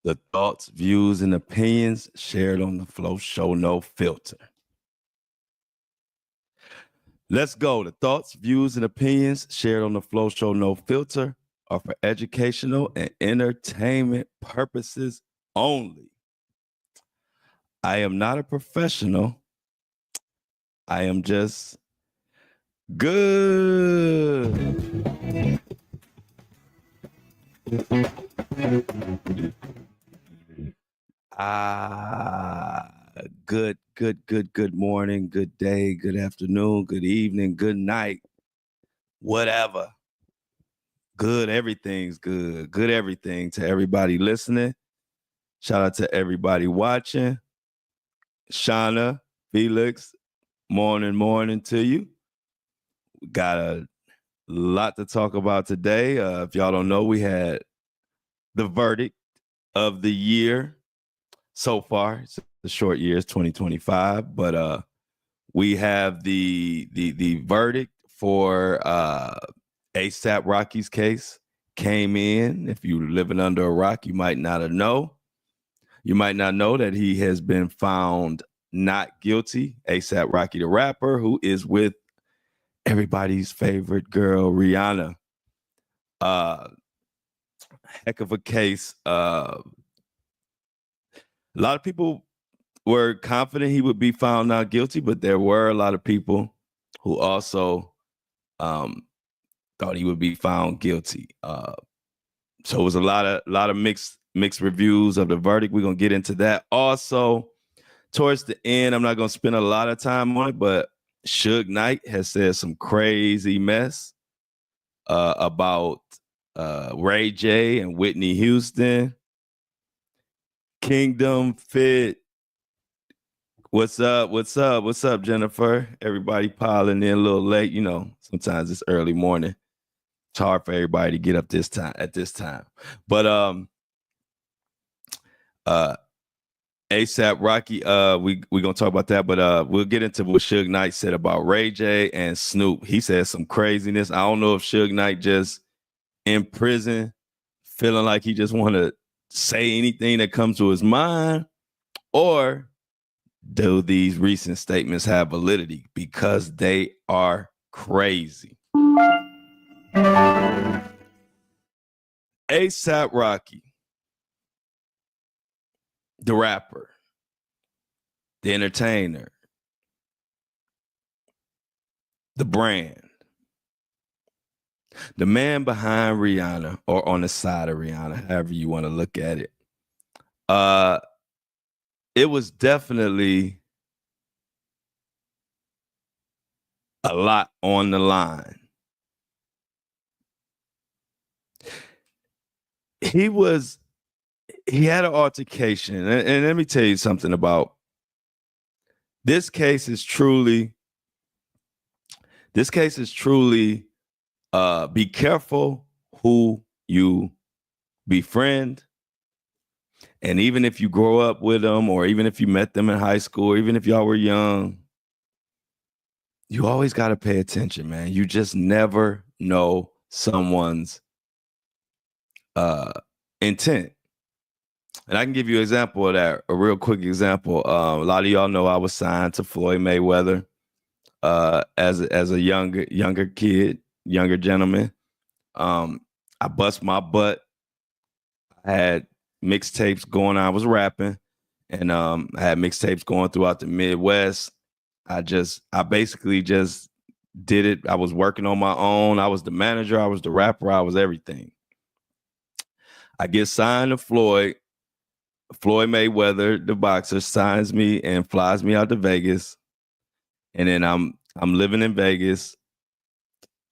The thoughts, views, and opinions shared on the Flow Show No Filter. Let's go. The thoughts, views, and opinions shared on the Flow Show No Filter are for educational and entertainment purposes only. I am not a professional. I am just good. Good morning, good day, good afternoon, good evening, good night, whatever. Good, everything's good. Good everything to everybody listening. Shout out to everybody watching. Shauna, Felix, morning to you. We got a lot to talk about today. If y'all don't know, we had the verdict of the year so far. It's the short year, it's 2025, but we have the verdict for ASAP Rocky's case came in. If you're living under a rock, you might not know. You might not know that he has been found not guilty. ASAP Rocky, the rapper, who is with everybody's favorite girl, Rihanna. Heck of a case. A lot of people were confident he would be found not guilty, but there were a lot of people who also thought he would be found guilty. So it was a lot of mixed reviews of the verdict. We're gonna get into that. Also, towards the end, I'm not gonna spend a lot of time on it, but Suge Knight has said some crazy mess about Ray J and Whitney Houston. Kingdom Fit. What's up, Jennifer? Everybody piling in a little late. You know, sometimes it's early morning. It's hard for everybody to get up at this time. But ASAP Rocky, we gonna talk about that, but we'll get into what Suge Knight said about Ray J and Snoop. He said some craziness. I don't know if Suge Knight just in prison, feeling like he just want to say anything that comes to his mind, or do these recent statements have validity? Because they are crazy. ASAP Rocky, the rapper, the entertainer, the brand, the man behind Rihanna, or on the side of Rihanna, however you want to look at it. It was definitely a lot on the line. He had an altercation, and let me tell you something about this case. Is truly be careful who you befriend. And even if you grow up with them, or even if you met them in high school, or even if y'all were young, you always got to pay attention, man. You just never know someone's intent. And I can give you an example of that, a real quick example. A lot of y'all know I was signed to Floyd Mayweather as a younger gentleman. I bust my butt. I had mixtapes going on. I was rapping, and I had mixtapes going throughout the Midwest. I basically just did it. I was working on my own. I was the manager. I was the rapper. I was everything. I get signed to Floyd. Floyd Mayweather, the boxer, signs me and flies me out to Vegas. And then I'm living in Vegas.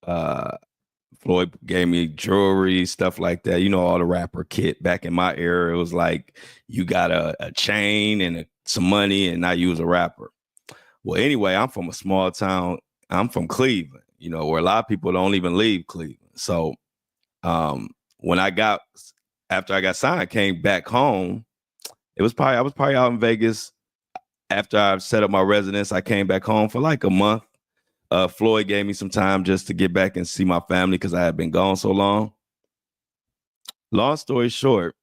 Floyd gave me jewelry, stuff like that. You know, all the rapper kit. Back in my era, it was like you got a chain and some money, and now you was a rapper. Well, anyway, I'm from a small town. I'm from Cleveland, you know, where a lot of people don't even leave Cleveland. So after I got signed, I came back home. I was probably out in Vegas. After I set up my residence, I came back home for like a month. Floyd gave me some time just to get back and see my family because I had been gone so long. Long story short,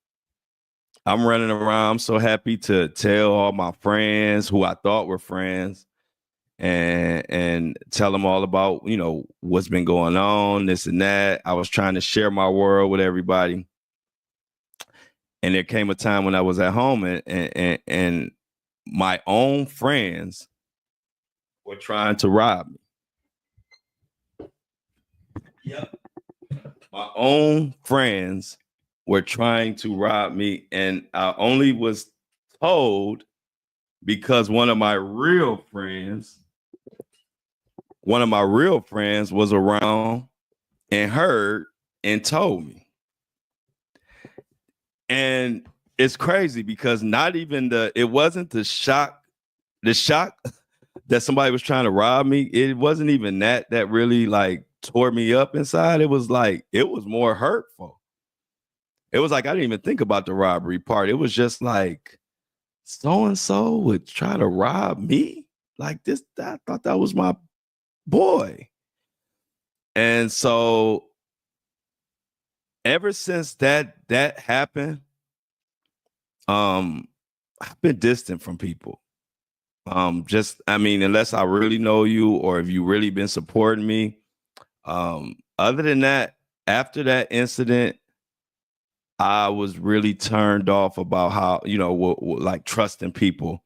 I'm running around. I'm so happy to tell all my friends who I thought were friends and tell them all about, what's been going on, this and that. I was trying to share my world with everybody. And there came a time when I was at home and my own friends were trying to rob me. Yep. My own friends were trying to rob me, and I only was told because one of my real friends was around and heard and told me. And it's crazy because it wasn't the shock that somebody was trying to rob me. It wasn't even that really like tore me up inside. It was more hurtful. It was like, I didn't even think about the robbery part. It was just like, so-and-so would try to rob me like this. I thought that was my boy. And so ever since that happened, I've been distant from people. Unless I really know you or if you really been supporting me. Other than that, after that incident, I was really turned off about how, like trusting people,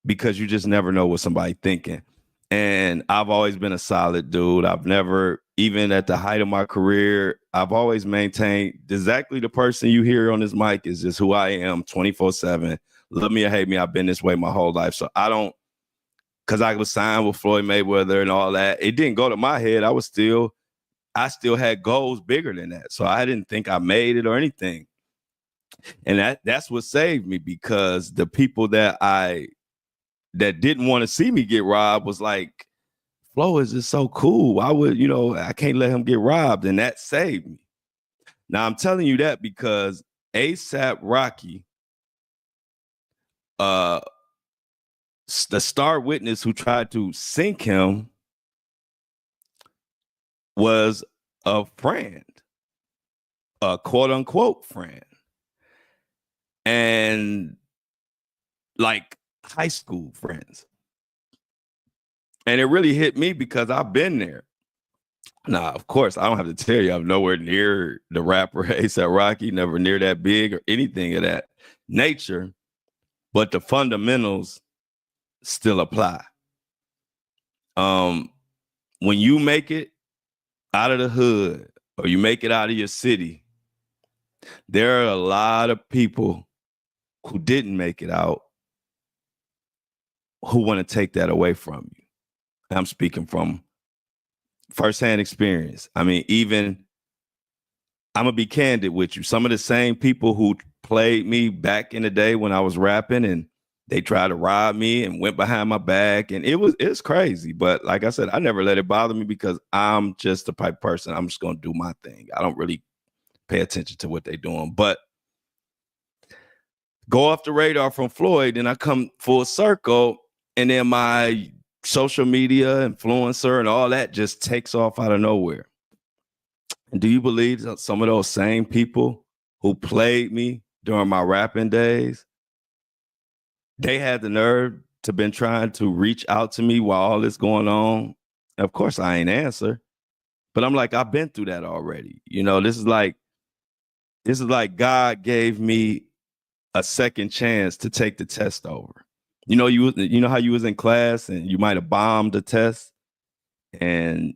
because you just never know what somebody's thinking. And I've always been a solid dude. I've never, even at the height of my career, I've always maintained exactly the person you hear on this mic is just who I am 24/7. Love me or hate me, I've been this way my whole life. So because I was signed with Floyd Mayweather and all that, it didn't go to my head. I still had goals bigger than that. So I didn't think I made it or anything. And that's what saved me, because the people that didn't want to see me get robbed was like, Flo is just so cool. Why would, I can't let him get robbed. And that saved me. Now I'm telling you that because ASAP Rocky, the star witness who tried to sink him, was a friend, a quote unquote friend. And like high school friends. And it really hit me because I've been there. Now, of course, I don't have to tell you, I'm nowhere near the rapper ASAP Rocky, never near that big or anything of that nature, but the fundamentals still apply. When you make it out of the hood or you make it out of your city, there are a lot of people who didn't make it out who want to take that away from you. I'm speaking from firsthand experience. I mean, even I'm gonna be candid with you. Some of the same people who played me back in the day when I was rapping and they tried to rob me and went behind my back, and it's crazy. But like I said, I never let it bother me because I'm just the type person. I'm just gonna do my thing. I don't really pay attention to what they're doing. But go off the radar from Floyd, and I come full circle, and then my social media influencer and all that just takes off out of nowhere. And do you believe that some of those same people who played me during my rapping days, they had the nerve to been trying to reach out to me while all this going on? Of course, I ain't answer, but I'm like, I've been through that already. This is like God gave me a second chance to take the test over. You know how you was in class and you might have bombed the test, and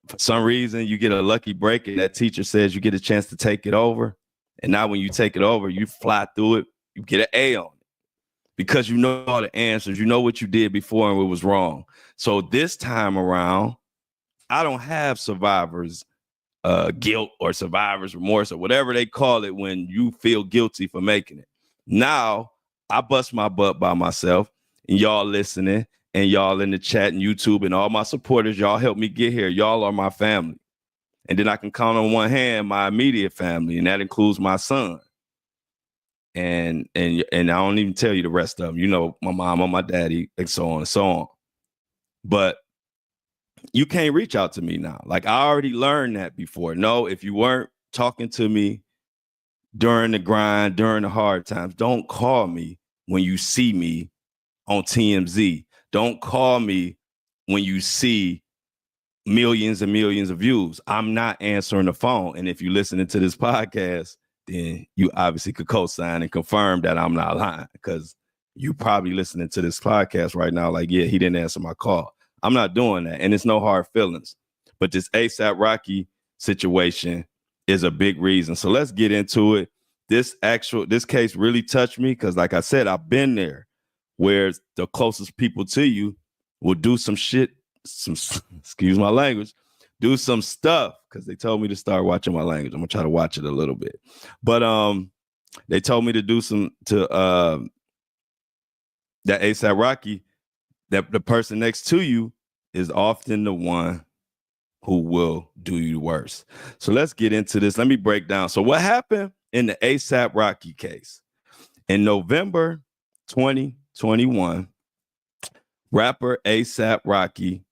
for some reason you get a lucky break and that teacher says you get a chance to take it over. And now when you take it over, you fly through it, you get an A on it because you know all the answers, you know what you did before and what was wrong. So this time around, I don't have survivor's guilt or survivor's remorse or whatever they call it when you feel guilty for making it. Now I bust my butt by myself, and y'all listening and y'all in the chat and YouTube and all my supporters, y'all help me get here. Y'all are my family. And then I can count on one hand my immediate family, and that includes my son. And I don't even tell you the rest of them. My mom and my daddy and so on and so on. But you can't reach out to me now. Like I already learned that before. No, if you weren't talking to me during the grind, during the hard times. Don't call me when you see me on TMZ. Don't call me when you see millions and millions of views. I'm not answering the phone. And if you're listening to this podcast, then you obviously could co-sign and confirm that I'm not lying, because you probably listening to this podcast right now like, yeah, he didn't answer my call. I'm not doing that. And it's no hard feelings. But this ASAP Rocky situation is a big reason. So let's get into it. This case really touched me because, like I said, I've been there where the closest people to you will do some shit, excuse my language, do some stuff, because they told me to start watching my language. I'm gonna try to watch it a little bit. But they told me to do that ASAP Rocky, that the person next to you is often the one who will do you worse. So let's get into this. Let me break down. So what happened in the ASAP Rocky case? In November 2021, rapper ASAP Rocky,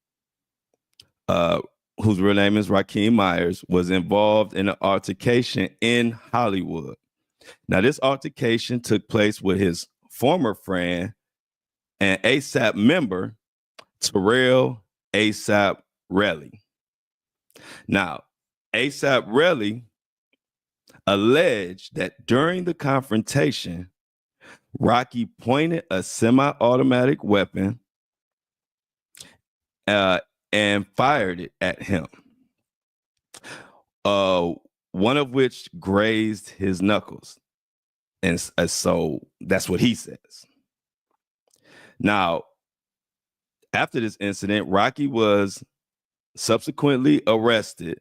whose real name is Rakim Myers, was involved in an altercation in Hollywood. Now, this altercation took place with his former friend and ASAP member, Terrell ASAP Relly. Now, ASAP Relly alleged that during the confrontation, Rocky pointed a semi-automatic weapon and fired it at him, one of which grazed his knuckles. And so that's what he says. Now, after this incident, Rocky was subsequently arrested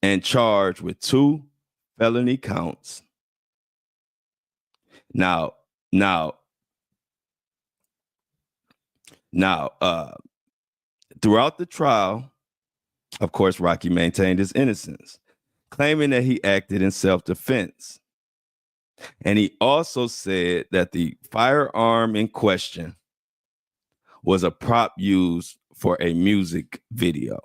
and charged with 2 felony counts. Now, throughout the trial, of course, Rocky maintained his innocence, claiming that he acted in self-defense. And he also said that the firearm in question was a prop used for a music video.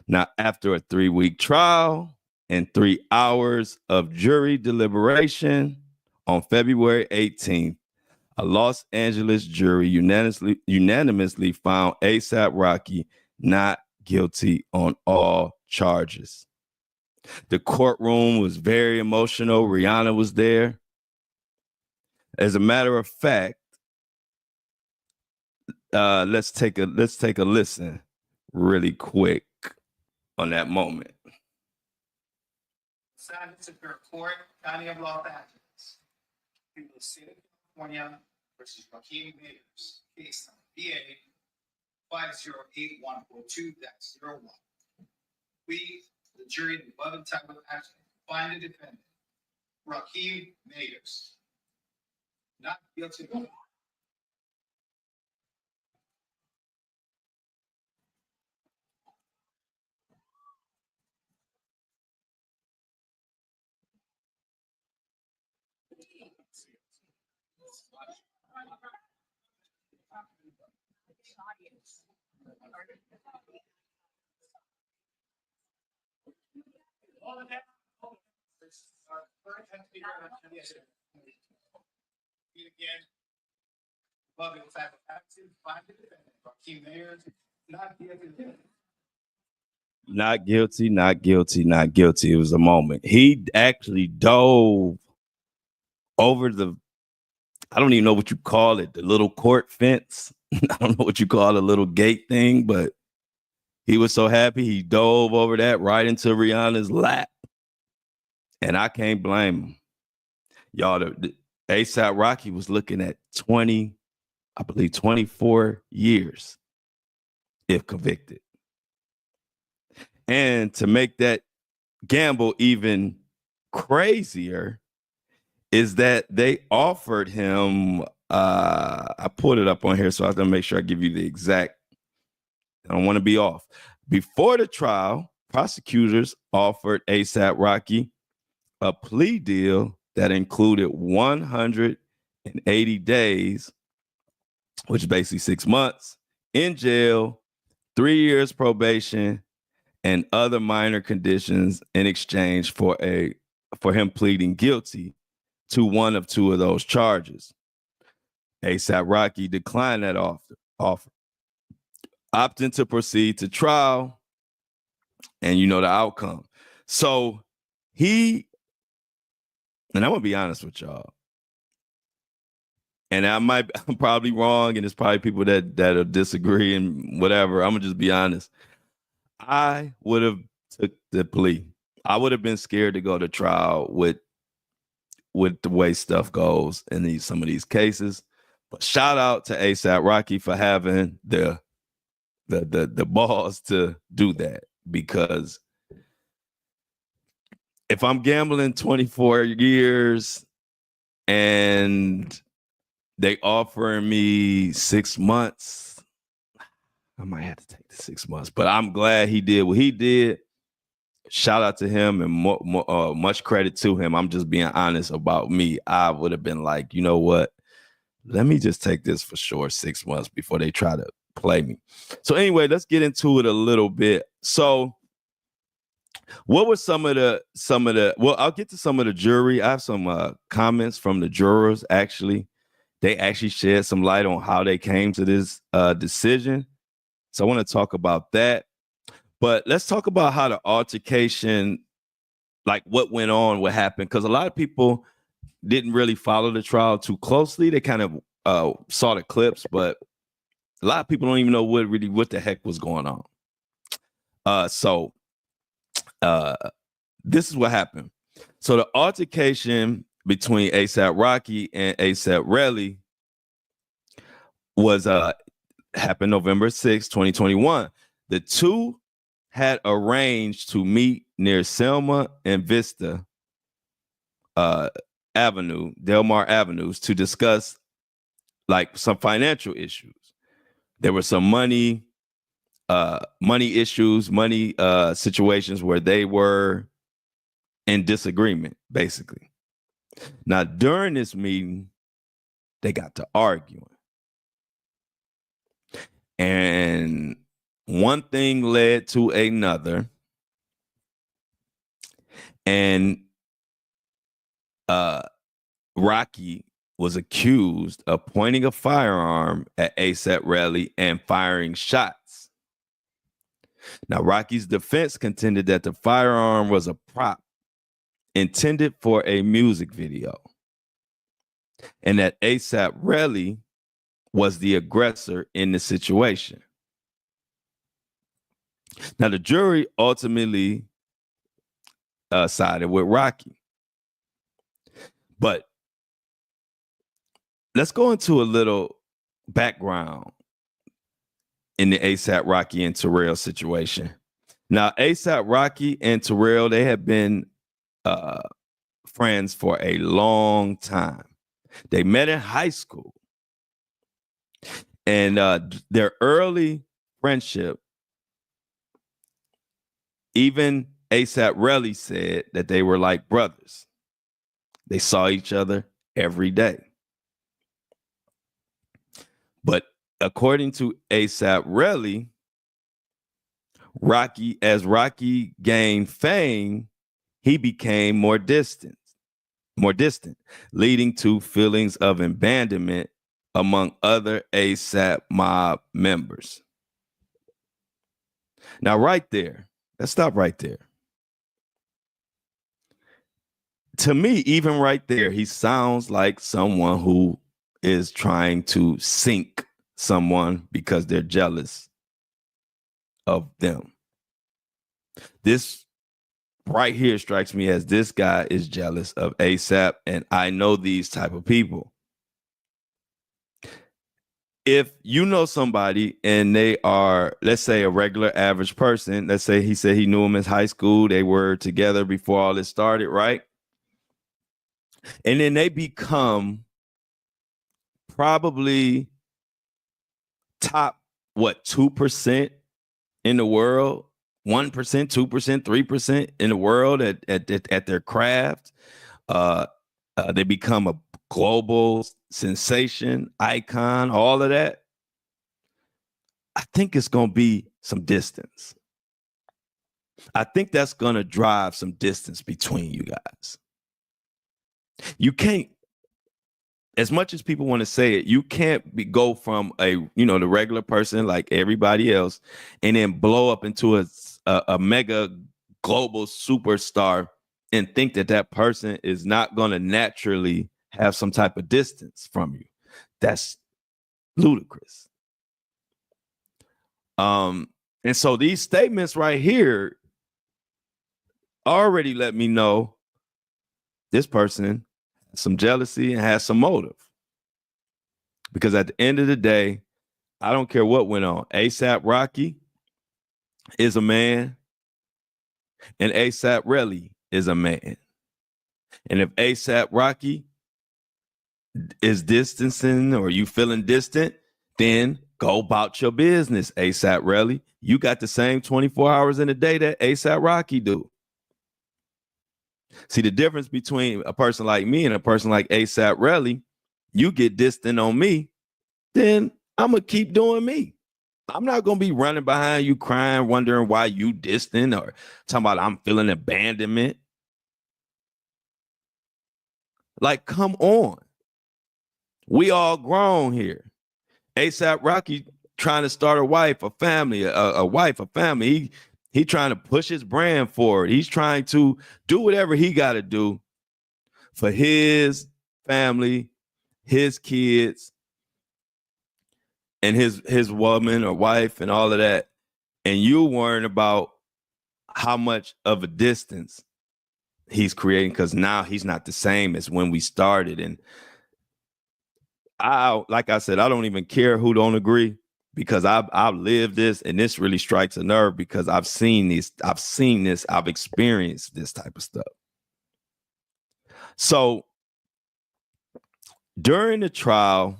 Now, after a 3-week trial and 3 hours of jury deliberation on February 18th, a Los Angeles jury unanimously found ASAP Rocky not guilty on all charges. The courtroom was very emotional. Rihanna was there. As a matter of fact, let's take a listen really quick on that moment. San Superior Court, County of Los Angeles. People of the State of California versus Rakim Mayers, case number BA 508142-01. We, the jury, the above entitled action, find the defendant, Rakim Mayers, not guilty of all of that. Read again. Above entitled action, find the defendant, Rakim Mayers, not guilty. Not guilty, not guilty, not guilty. It was a moment. He actually dove over I don't even know what you call it, the little court fence. I don't know what you call a little gate thing, but he was so happy he dove over that right into Rihanna's lap. And I can't blame him. Y'all, the ASAP Rocky was looking at 24 years if convicted. And to make that gamble even crazier is that they offered him, I put it up on here so I have to make sure I give you the exact, I don't want to be off. Before the trial, prosecutors offered ASAP Rocky a plea deal that included 180 days, which is basically 6 months, in jail, 3 years probation, and other minor conditions in exchange for him pleading guilty to one of two of those charges. ASAP Rocky declined that offer, opting to proceed to trial, and you know the outcome. So and I'm gonna be honest with y'all, and I'm probably wrong, and there's probably people that'll disagree and whatever. I'm gonna just be honest. I would have took the plea. I would have been scared to go to trial with the way stuff goes in some of these cases. But shout out to ASAP Rocky for having the balls to do that, because if I'm gambling 24 years and they offering me 6 months, I might have to take the 6 months. But I'm glad he did what he did. Shout out to him, and much credit to him. I'm just being honest about me. I would have been like, you know what? Let me just take this for sure 6 months before they try to play me. So anyway, let's get into it a little bit. So what were some of the, well, I'll get to some of the jury. I have some comments from the jurors, actually. They actually shed some light on how they came to this decision. So I want to talk about that. But let's talk about how the altercation, like what went on, what happened. Because a lot of people didn't really follow the trial too closely. They kind of saw the clips, but a lot of people don't even know what the heck was going on. So this is what happened. So the altercation between ASAP Rocky and ASAP Relly was happened November 6, 2021. The two had arranged to meet near Selma and Vista Avenue, Delmar Avenues, to discuss like some financial issues. There were some money issues, situations where they were in disagreement, basically. Now, during this meeting, they got to arguing. And one thing led to another. And Rocky was accused of pointing a firearm at ASAP Rocky and firing shots. Now, Rocky's defense contended that the firearm was a prop intended for a music video, and that ASAP Rocky was the aggressor in the situation. Now, the jury ultimately sided with Rocky. But let's go into a little background in the ASAP Rocky and Terrell situation. Now, ASAP Rocky and Terrell, they have been friends for a long time. They met in high school. And their early friendship, even ASAP Rocky said that they were like brothers. They saw each other every day. But according to ASAP Rocky, as Rocky gained fame, he became more distant, leading to feelings of abandonment among other ASAP mob members. Now, right there, let's stop right there. To me, even right there, he sounds like someone who is trying to sink someone because they're jealous of them. This right here strikes me as this guy is jealous of ASAP, and I know these type of people. If you know somebody and they are, let's say, a regular average person, let's say he said he knew him in high school, they were together before all this started, right? And then they become probably top, 2% in the world, 1%, 2%, 3% in the world at their craft. They become a global sensation, icon, all of that. I think it's going to be some distance. I think that's going to drive some distance between you guys. You can't, as much as people want to say it, you can't go from the regular person like everybody else and then blow up into a mega global superstar and think that person is not going to naturally have some type of distance from you. That's ludicrous. And so these statements right here already let me know this person has some jealousy and has some motive. Because at the end of the day, I don't care what went on. ASAP Rocky is a man, and ASAP Relly is a man. And if ASAP Rocky is distancing or you feeling distant, then go about your business, ASAP Relly. You got the same 24 hours in a day that ASAP Rocky do. See, the difference between a person like me and a person like ASAP Relly, you get distant on me, then I'm going to keep doing me. I'm not going to be running behind you crying, wondering why you distant or talking about I'm feeling abandonment. Like, come on. We all grown here. ASAP Rocky trying to start a wife, a family, a wife, a family. He trying to push his brand forward. He's trying to do whatever he got to do for his family, his kids, and his woman or wife and all of that. And you worrying about how much of a distance he's creating because now he's not the same as when we started. And like I said, I don't even care who don't agree because I've lived this, and this really strikes a nerve because I've seen this, I've experienced this type of stuff. So during the trial,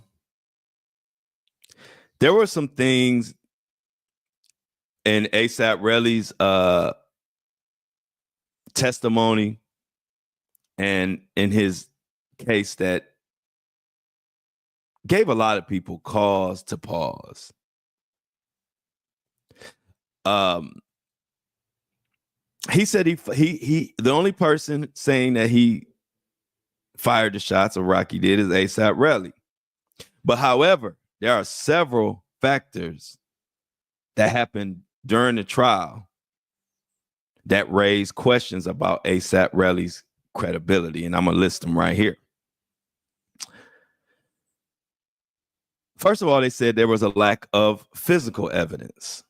there were some things in ASAP Relly's testimony and in his case that gave a lot of people cause to pause. He said he the only person saying that he fired the shots of Rocky did is ASAP Relly. But however, there are several factors that happened during the trial that raised questions about ASAP Relly's credibility, and I'm gonna list them right here. First of all, they said there was a lack of physical evidence.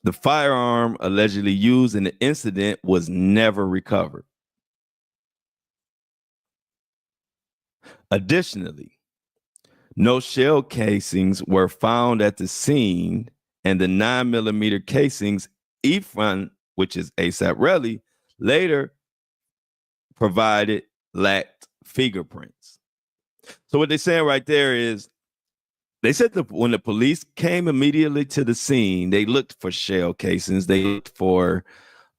The firearm allegedly used in the incident was never recovered. Additionally, no shell casings were found at the scene, and the 9mm casings Efron, which is ASAP Relly, later provided lacked fingerprints. So what they're saying right there is they said that when the police came immediately to the scene, they looked for shell casings, they looked for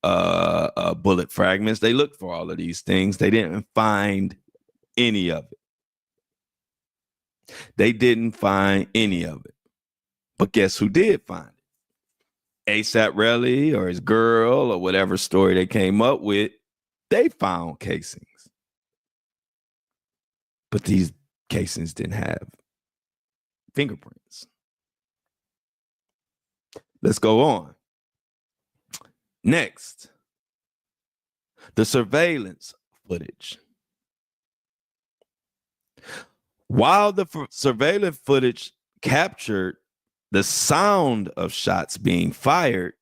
bullet fragments, they looked for all of these things. They didn't find any of it. They didn't find any of it. But guess who did find it? ASAP Relly or his girl or whatever story they came up with, they found casings. But these casings didn't have fingerprints. Let's go on. Next, the surveillance footage. While the surveillance footage captured the sound of shots being fired,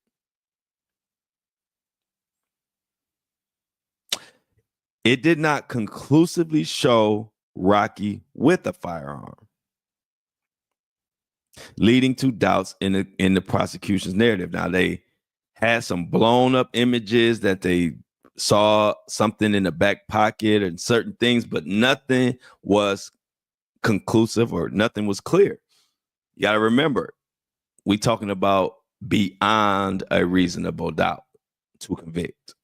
it did not conclusively show Rocky with a firearm, leading to doubts in the prosecution's narrative. Now, they had some blown up images that they saw something in the back pocket and certain things, but nothing was conclusive or nothing was clear. You got to remember, we talking about beyond a reasonable doubt to convict.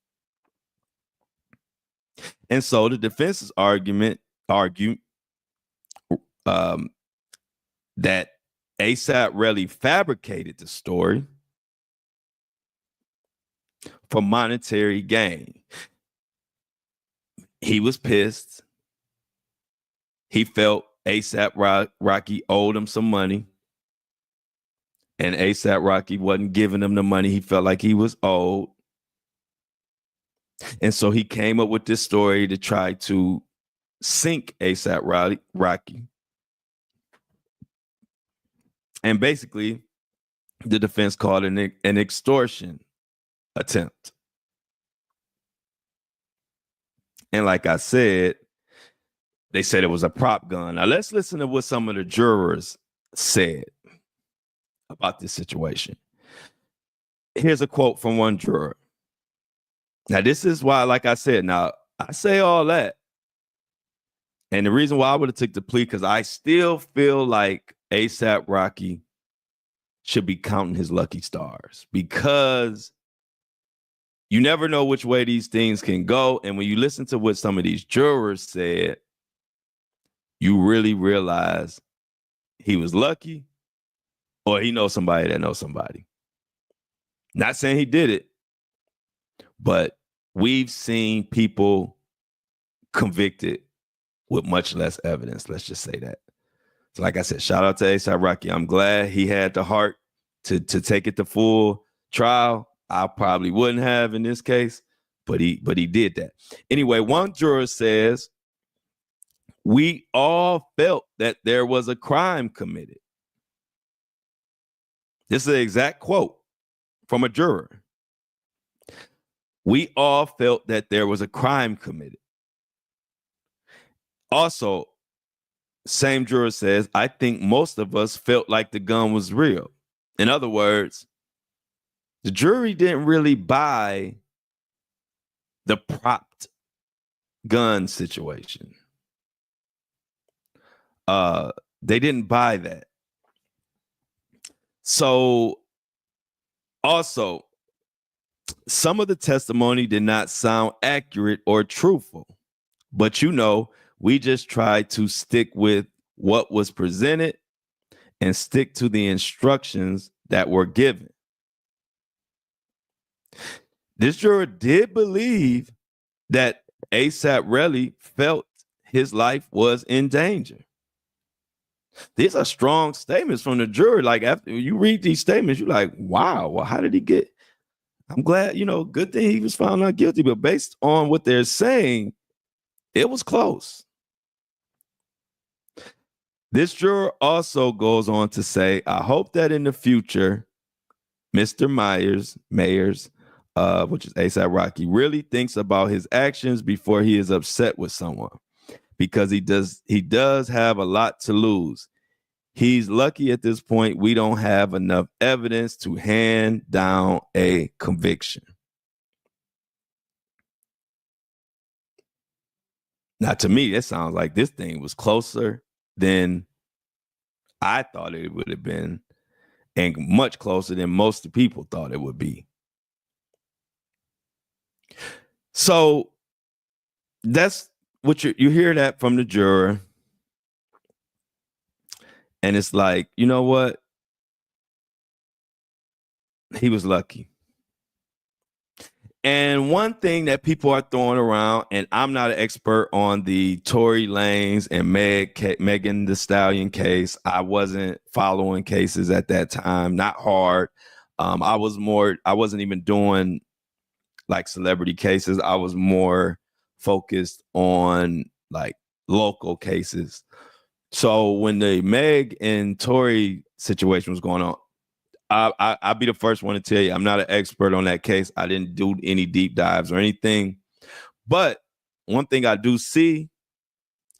And so the defense's argued that ASAP Relly fabricated the story for monetary gain. He was pissed. He felt ASAP Rocky owed him some money. And ASAP Rocky wasn't giving him the money he felt like he was owed. And so he came up with this story to try to sink ASAP Rocky. And basically, the defense called it an extortion attempt. And like I said, they said it was a prop gun. Now let's listen to what some of the jurors said about this situation. Here's a quote from one juror. Now, this is why, like I said, now I say all that. And the reason why I would have took the plea, because I still feel like ASAP Rocky should be counting his lucky stars, because you never know which way these things can go. And when you listen to what some of these jurors said, you really realize he was lucky, or he knows somebody that knows somebody. Not saying he did it, but we've seen people convicted with much less evidence. Let's just say that. So like I said, shout out to ASAP Rocky. I'm glad he had the heart to take it to full trial. I probably wouldn't have in this case, but he did that. Anyway, one juror says, we all felt that there was a crime committed. This is the exact quote from a juror. We all felt that there was a crime committed. Also, same juror says, I think most of us felt like the gun was real. In other words, the jury didn't really buy the propped gun situation. They didn't buy that. So also, some of the testimony did not sound accurate or truthful, but we just tried to stick with what was presented and stick to the instructions that were given. This juror did believe that ASAP really felt his life was in danger. These are strong statements from the jury. Like, after you read these statements, you're like, wow, well, how did he get? I'm glad, good thing he was found not guilty, but based on what they're saying, it was close. This juror also goes on to say, I hope that in the future, Mr. Mayers, which is ASAP Rocky, really thinks about his actions before he is upset with someone, because he does have a lot to lose. He's lucky at this point we don't have enough evidence to hand down a conviction. Now, to me, it sounds like this thing was closer than I thought it would have been, and much closer than most people thought it would be. So that's what you hear that from the juror. And it's like, you know what? He was lucky. And one thing that people are throwing around, and I'm not an expert on the Tory Lanez and Megan Thee Stallion case. I wasn't following cases at that time, not hard. I wasn't even doing like celebrity cases. I was more focused on like local cases. So when the Meg and Tory situation was going on, I'll be the first one to tell you, I'm not an expert on that case. I didn't do any deep dives or anything. But one thing I do see,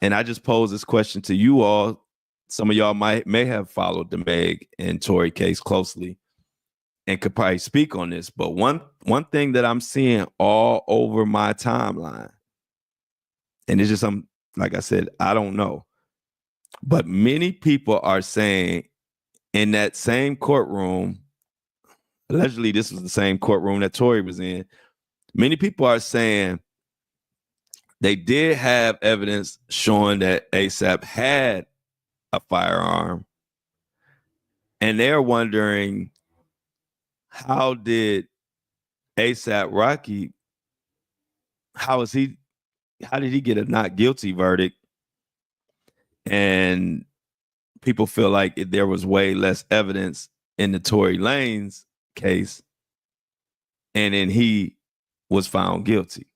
and I just pose this question to you all, some of y'all may have followed the Meg and Tory case closely and could probably speak on this. But one thing that I'm seeing all over my timeline, and it's just like I said, I don't know. But many people are saying in that same courtroom, allegedly this was the same courtroom that Tory was in, many people are saying they did have evidence showing that ASAP had a firearm. And they're wondering, how did ASAP Rocky, how did he get a not guilty verdict? And people feel like there was way less evidence in the Tory Lanez case, and then he was found guilty.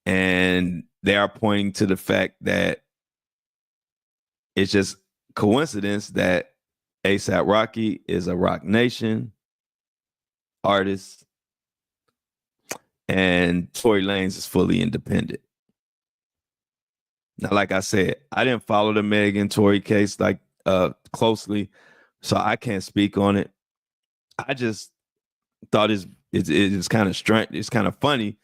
And they are pointing to the fact that it's just coincidence that ASAP Rocky is a Roc Nation artist and Tory Lanez is fully independent. Now, like I said, I didn't follow the Megan Tory case like closely, so I can't speak on it. I just thought it's kind of strange. It's kind of funny.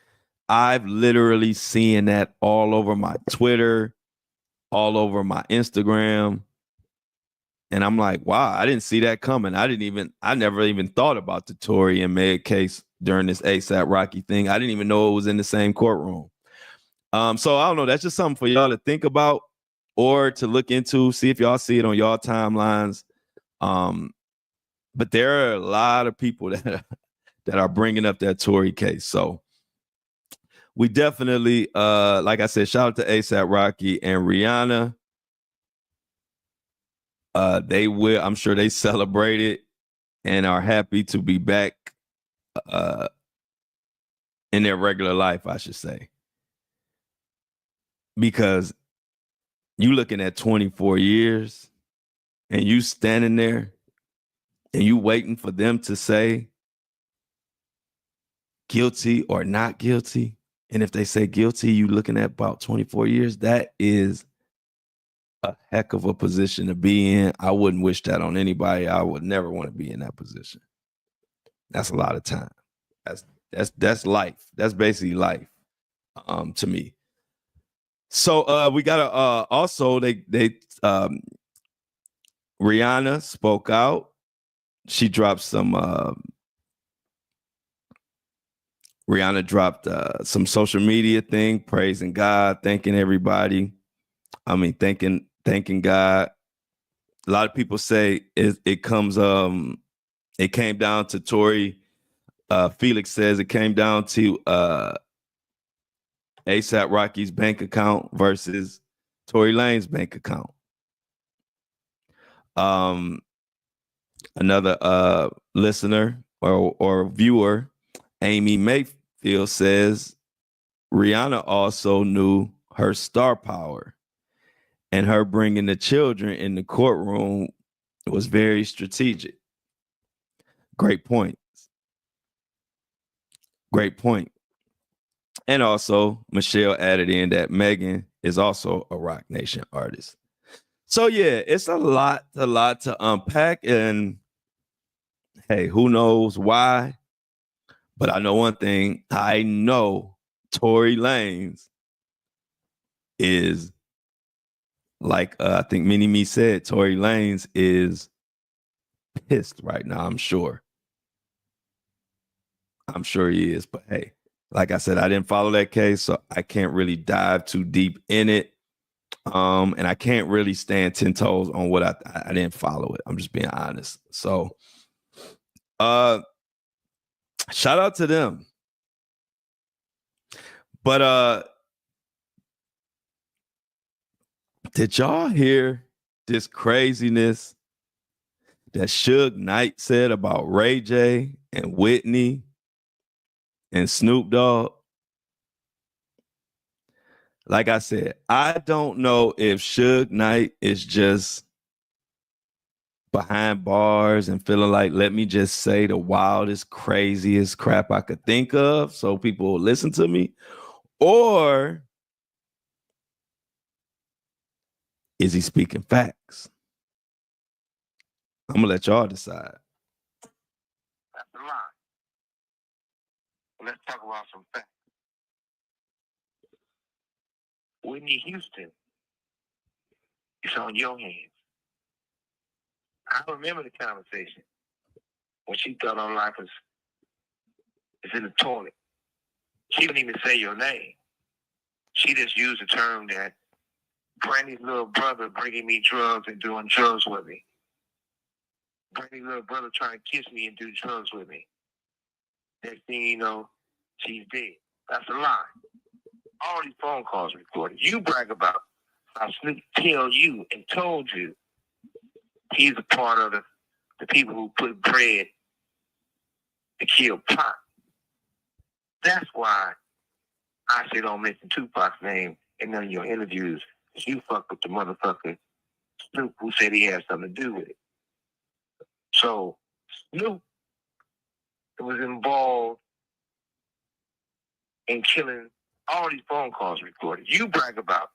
I've literally seen that all over my Twitter, all over my Instagram. And I'm like, wow, I didn't see that coming. I never even thought about the Tory and Meg case during this ASAP Rocky thing. I didn't even know it was in the same courtroom. So I don't know. That's just something for y'all to think about or to look into, see if y'all see it on y'all timelines. But there are a lot of people that are bringing up that Tory case. So we definitely, like I said, shout out to ASAP Rocky and Rihanna. I'm sure they celebrated and are happy to be back in their regular life, I should say. Because you looking at 24 years and you standing there and you waiting for them to say guilty or not guilty. And if they say guilty, you looking at about 24 years. That is a heck of a position to be in. I wouldn't wish that on anybody. I would never want to be in that position. That's a lot of time. That's life. That's basically life to me. So we gotta also they Rihanna spoke out. She dropped some Rihanna dropped some social media thing, praising God, thanking everybody. I mean, thanking God. A lot of people say it came down to Tory. Felix says it came down to ASAP Rocky's bank account versus Tory Lanez bank account. Another listener or viewer, Amy Mayfield, says Rihanna also knew her star power, and her bringing the children in the courtroom was very strategic. Great point. Great point. And also, Michelle added in that Megan is also a Roc Nation artist. So yeah, it's a lot to unpack. And hey, who knows why? But I know one thing. I know Tory Lanez is like I think Mini Me said, Tory Lanez is pissed right now, I'm sure. I'm sure he is. But hey, like I said, I didn't follow that case, so I can't really dive too deep in it. And I can't really stand 10 toes on what I didn't follow it. I'm just being honest. So shout out to them. But did y'all hear this craziness that Suge Knight said about Ray J and Whitney and Snoop Dogg? Like I said, I don't know if Suge Knight is just behind bars and feeling like, let me just say the wildest, craziest crap I could think of so people will listen to me, or is he speaking facts? I'm gonna let y'all decide. That's a lie. Let's talk about some facts. Whitney Houston, it's on your hands. I remember the conversation when she thought her life was in the toilet. She didn't even say your name. She just used the term that Brandy's little brother bringing me drugs and doing drugs with me. Brandy's little brother trying to kiss me and do drugs with me. Next thing you know, she's dead. That's a lie. All these phone calls recorded. You brag about how Snoop tell you and told you he's a part of the people who put bread to kill Pac. That's why I say don't mention Tupac's name in none of your interviews. You fuck with the motherfucker Snoop who said he had something to do with it. So Snoop was involved in killing all these phone calls recorded. You brag about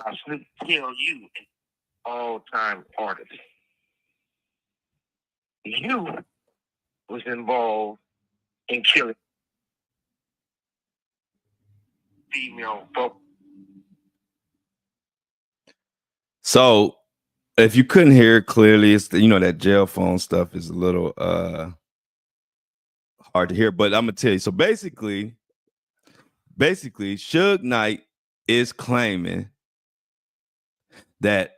how Snoop tell you an all-time artist. You was involved in killing female folk. So if you couldn't hear it clearly, it's that jail phone stuff is a little hard to hear, but I'm gonna tell you. So basically, Suge Knight is claiming that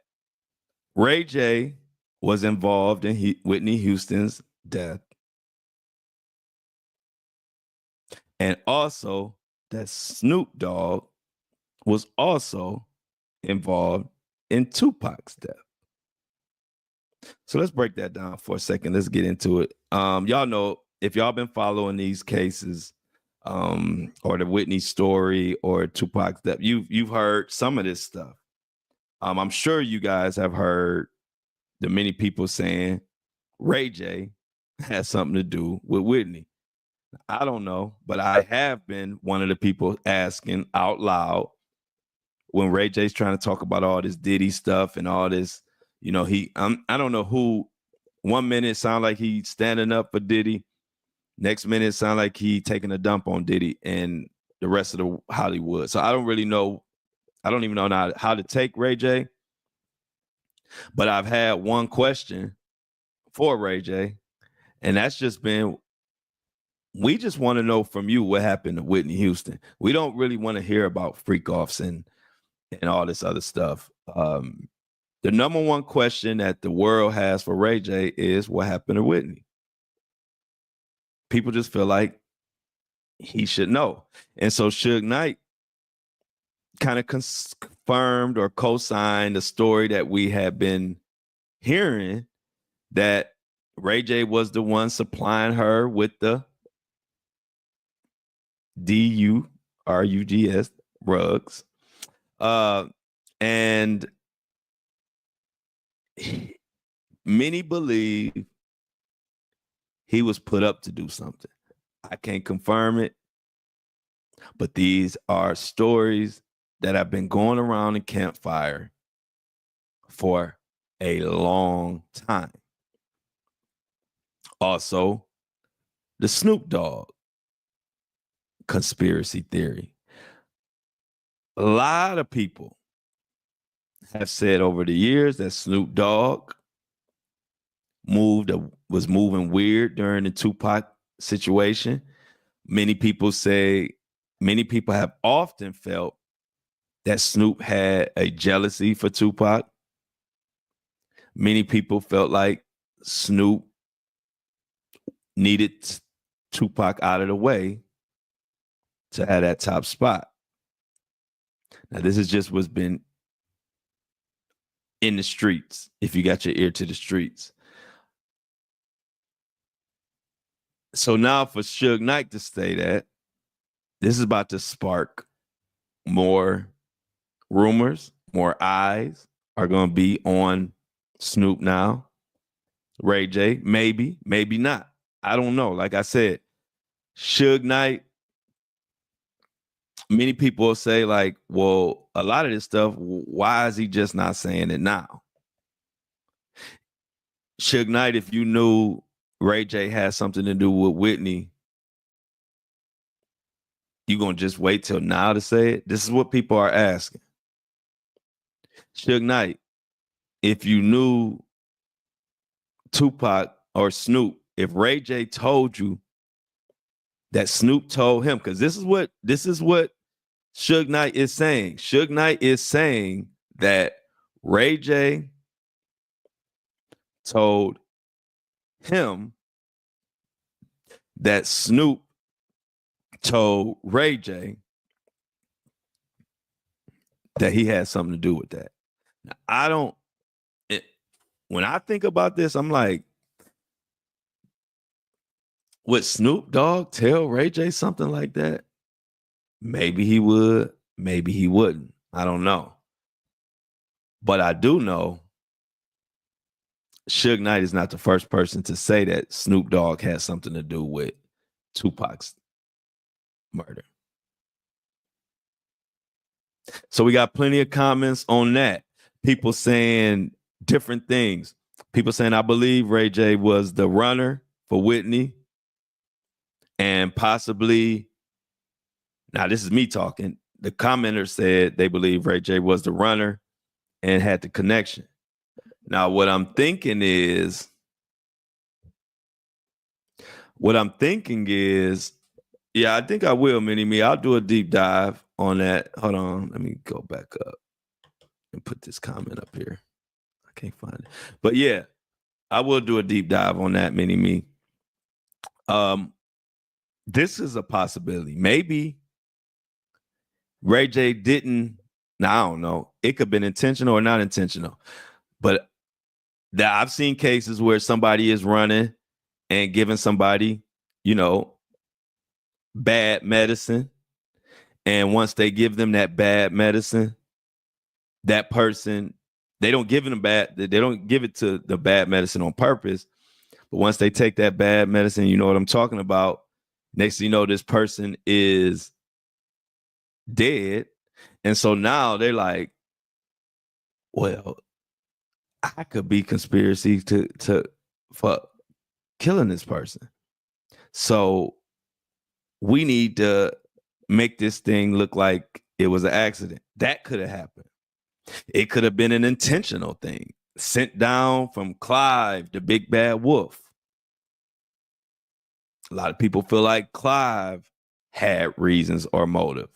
Ray J was involved in Whitney Houston's death, and also that Snoop Dogg was also involved in Tupac's death. So let's break that down for a second. Let's get into it. Y'all know, if y'all been following these cases, or the Whitney story or Tupac's death, you've heard some of this stuff. I'm sure you guys have heard the many people saying Ray J has something to do with Whitney. I don't know, but I have been one of the people asking out loud when Ray J's trying to talk about all this Diddy stuff and all this, I don't know who. 1 minute sound like he's standing up for Diddy. Next minute sound like he taking a dump on Diddy and the rest of the Hollywood. So I don't really know. I don't even know how to take Ray J. But I've had one question for Ray J, and that's just been, we just want to know from you what happened to Whitney Houston. We don't really want to hear about freak offs and all this other stuff. The number one question that the world has for Ray J is what happened to Whitney. People just feel like he should know. And so Suge Knight kind of confirmed or co-signed the story that we have been hearing, that Ray J was the one supplying her with the DURUGS rugs. And many believe he was put up to do something. I can't confirm it, but these are stories that have been going around the campfire for a long time. Also, the Snoop Dogg conspiracy theory. A lot of people have said over the years that Snoop Dogg was moving weird during the Tupac situation. Many people have often felt that Snoop had a jealousy for Tupac. Many people felt like Snoop needed Tupac out of the way to have that top spot. Now, this is just what's been in the streets, if you got your ear to the streets. So now for Suge Knight to say that, this is about to spark more rumors, more eyes are going to be on Snoop now. Ray J, maybe not. I don't know. Like I said, Suge Knight, many people will say like, well, a lot of this stuff, why is he just not saying it now? Suge Knight, if you knew Ray J had something to do with Whitney, you gonna just wait till now to say it? This is what people are asking. Suge Knight, if you knew Tupac or Snoop, if Ray J told you that Snoop told him, because this is what Suge Knight is saying. Suge Knight is saying that Ray J told him that Snoop told Ray J that he had something to do with that. Now, when I think about this, I'm like, would Snoop Dogg tell Ray J something like that? Maybe he would, maybe he wouldn't. I don't know. But I do know Suge Knight is not the first person to say that Snoop Dogg has something to do with Tupac's murder. So we got plenty of comments on that. People saying different things. People saying, I believe Ray J was the runner for Whitney. And possibly, now this is me talking. The commenter said they believe Ray J was the runner and had the connection. Now, what I'm thinking is, yeah, I think I will, Mini-Me. I'll do a deep dive on that. Hold on. Let me go back up and put this comment up here. I can't find it. But yeah, I will do a deep dive on that, Mini-Me. This is a possibility. Maybe Ray J didn't. Now, I don't know. It could have been intentional or not intentional. But I've seen cases where somebody is running and giving somebody, bad medicine. And once they give them that bad medicine, that person, they don't give it to the bad medicine on purpose. But once they take that bad medicine, you know what I'm talking about. Next thing you know, this person is dead. And so now they're like, well, I could be conspiracy for killing this person. So we need to make this thing look like it was an accident. That could have happened. It could have been an intentional thing sent down from Clive, the big bad wolf. A lot of people feel like Clive had reasons or motive.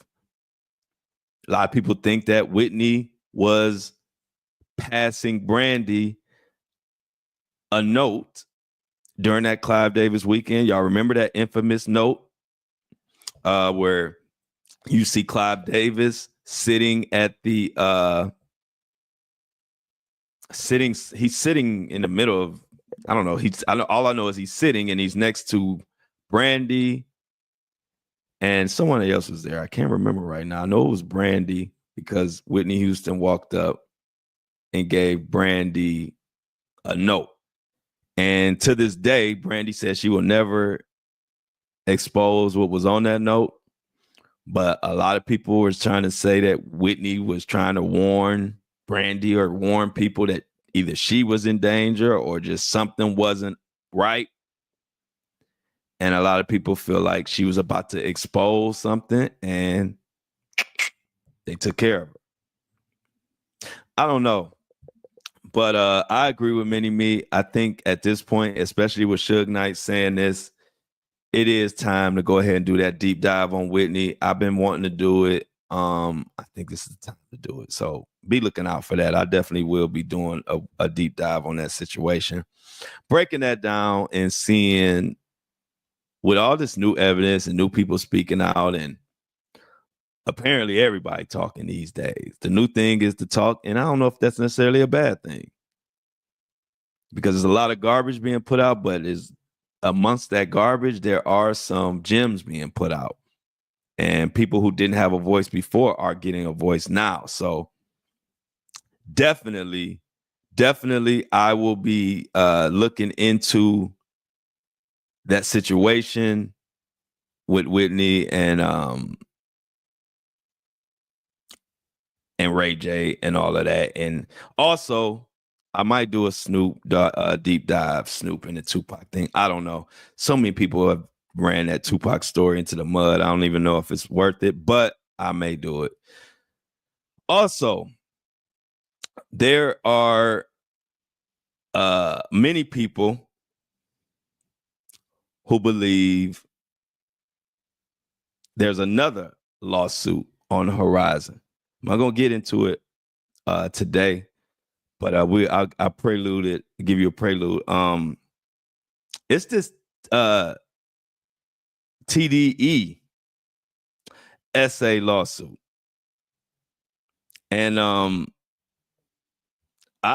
A lot of people think that Whitney was passing Brandy a note during that Clive Davis weekend. Y'all remember that infamous note where you see Clive Davis sitting at the he's sitting in the middle of, I don't know, all I know is he's sitting and he's next to Brandy and someone else was there. I can't remember right now. I know it was Brandy because Whitney Houston walked up and gave Brandy a note. And to this day, Brandy says she will never expose what was on that note. But a lot of people were trying to say that Whitney was trying to warn Brandy or warn people that either she was in danger or just something wasn't right. And a lot of people feel like she was about to expose something and they took care of her. I don't know. But I agree with Mini-Me. I think at this point, especially with Suge Knight saying this, it is time to go ahead and do that deep dive on Whitney. I've been wanting to do it. I think this is the time to do it. So be looking out for that. I definitely will be doing a deep dive on that situation. Breaking that down and seeing with all this new evidence and new people speaking out and apparently everybody talking these days. The new thing is to talk, and I don't know if that's necessarily a bad thing because there's a lot of garbage being put out, but amongst that garbage, there are some gems being put out. And people who didn't have a voice before are getting a voice now. So definitely, I will be looking into that situation with Whitney and Ray J and all of that. And also, I might do a Snoop deep dive, Snoop and the Tupac thing. I don't know. So many people have ran that Tupac story into the mud. I don't even know if it's worth it, but I may do it. Also, there are many people who believe there's another lawsuit on the horizon. I'm not going to get into it today, but I'll prelude it, give you a prelude. It's this TDE SA lawsuit. And I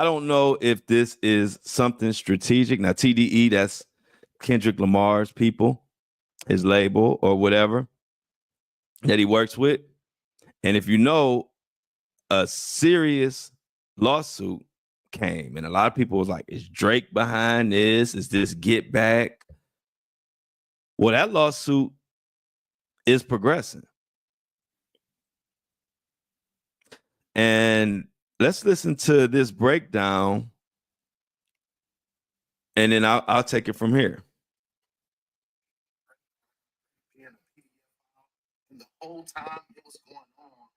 don't know if this is something strategic. Now, TDE, that's Kendrick Lamar's people, his label or whatever that he works with. And if you know, a serious lawsuit came, and a lot of people was like, is Drake behind this? Is this Get Back? Well, that lawsuit is progressing. And let's listen to this breakdown, and then I'll take it from here. The whole time it was going on,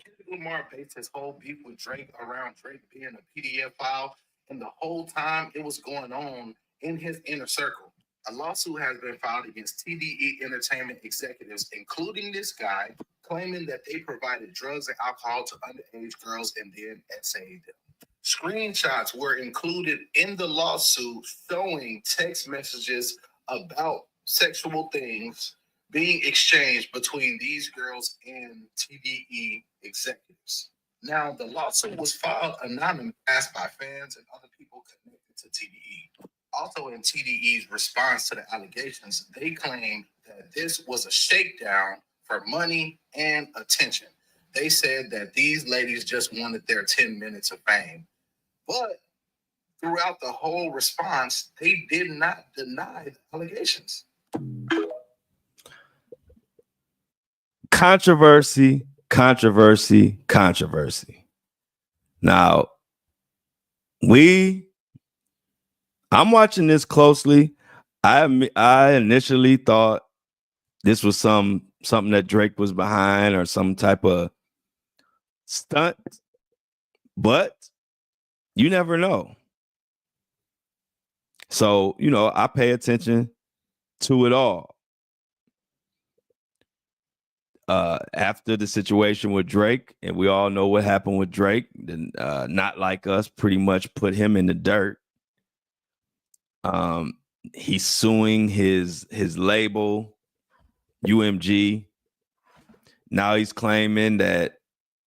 Kendrick Lamar based his whole beef with Drake around Drake being a PDF file, and the whole time it was going on in his inner circle. A lawsuit has been filed against TDE Entertainment executives, including this guy, claiming that they provided drugs and alcohol to underage girls and then essayed them. Screenshots were included in the lawsuit showing text messages about sexual things being exchanged between these girls and TDE executives. Now, the lawsuit was filed anonymous, asked by fans and other people connected to TDE. Also, in TDE's response to the allegations, they claimed that this was a shakedown for money and attention. They said that these ladies just wanted their 10 minutes of fame. But throughout the whole response, they did not deny the allegations. Controversy. Now, I'm watching this closely. I initially thought this was something that Drake was behind or some type of stunt, but you never know. So, I pay attention to it all. After the situation with Drake, and we all know what happened with Drake, then Not Like Us pretty much put him in the dirt. He's suing his label, UMG. Now he's claiming that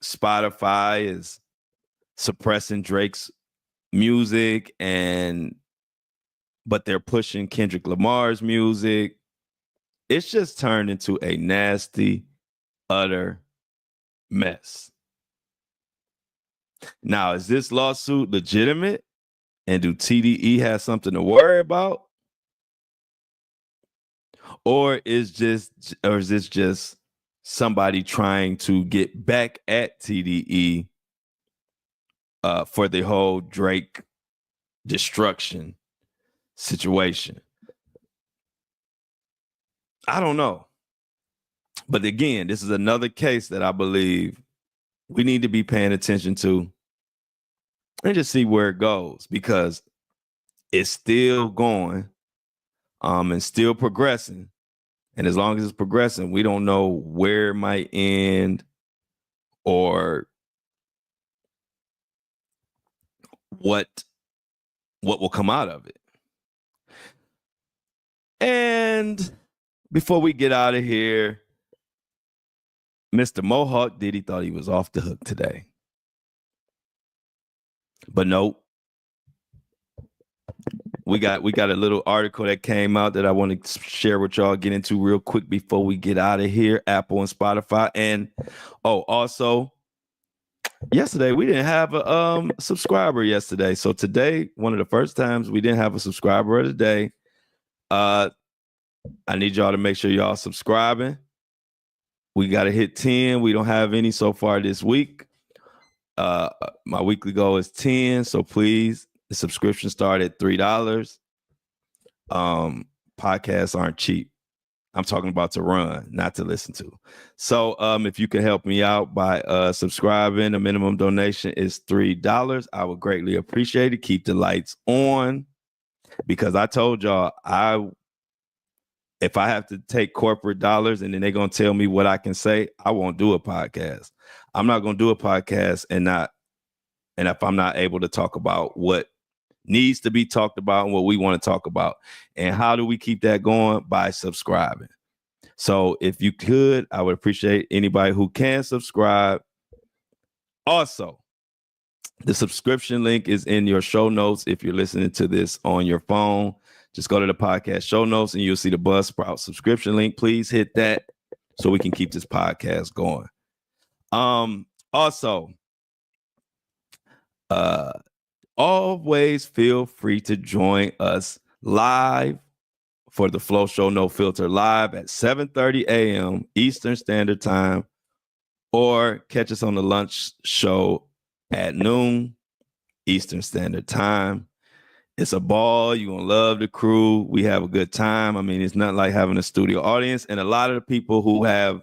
Spotify is suppressing Drake's music, but they're pushing Kendrick Lamar's music. It's just turned into a nasty, utter mess. Now, is this lawsuit legitimate? And do TDE have something to worry about? Or is this just somebody trying to get back at TDE for the whole Drake destruction situation? I don't know. But again, this is another case that I believe we need to be paying attention to and just see where it goes, because it's still going and still progressing. And as long as it's progressing, we don't know where it might end or what will come out of it. And before we get out of here, Mr. Mohawk Diddy thought he was off the hook today. But nope. We got a little article that came out that I want to share with y'all, get into real quick before we get out of here. Apple and Spotify. And also, yesterday we didn't have a subscriber yesterday. So today, one of the first times we didn't have a subscriber of the day. I need y'all to make sure y'all subscribing. We got to hit 10. We don't have any so far this week. My weekly goal is 10. So please, the subscription start at $3. Podcasts aren't cheap. I'm talking about to run, not to listen to. So if you can help me out by subscribing, the minimum donation is $3. I would greatly appreciate it. Keep the lights on, because I told y'all if I have to take corporate dollars and then they're going to tell me what I can say, I won't do a podcast. I'm not going to do a podcast and if I'm not able to talk about what needs to be talked about and what we want to talk about. And how do we keep that going? By subscribing. So if you could, I would appreciate anybody who can subscribe. Also, the subscription link is in your show notes. If you're listening to this on your phone, just go to the podcast show notes and you'll see the Buzzsprout subscription link. Please hit that so we can keep this podcast going. Also, always feel free to join us live for the Flow Show No Filter live at 7:30 a.m. Eastern Standard Time, or catch us on the lunch show at noon Eastern Standard Time. It's a ball. You're going to love the crew. We have a good time. I mean, it's not like having a studio audience. And a lot of the people who have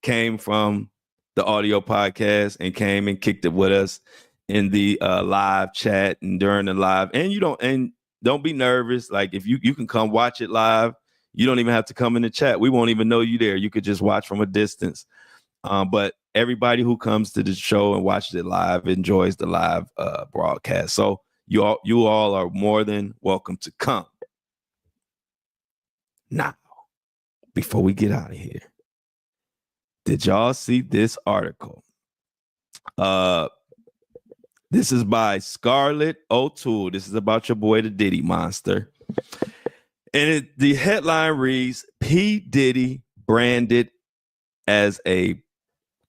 came from the audio podcast and came and kicked it with us in the live chat and during the live. And don't be nervous. Like, if you can come watch it live, you don't even have to come in the chat. We won't even know you there. You could just watch from a distance. But everybody who comes to the show and watches it live enjoys the live broadcast. So you all are more than welcome to come. Now, before we get out of here, did y'all see this article? This is by Scarlett O'Toole. This is about your boy, the Diddy Monster. And the headline reads, P. Diddy branded as a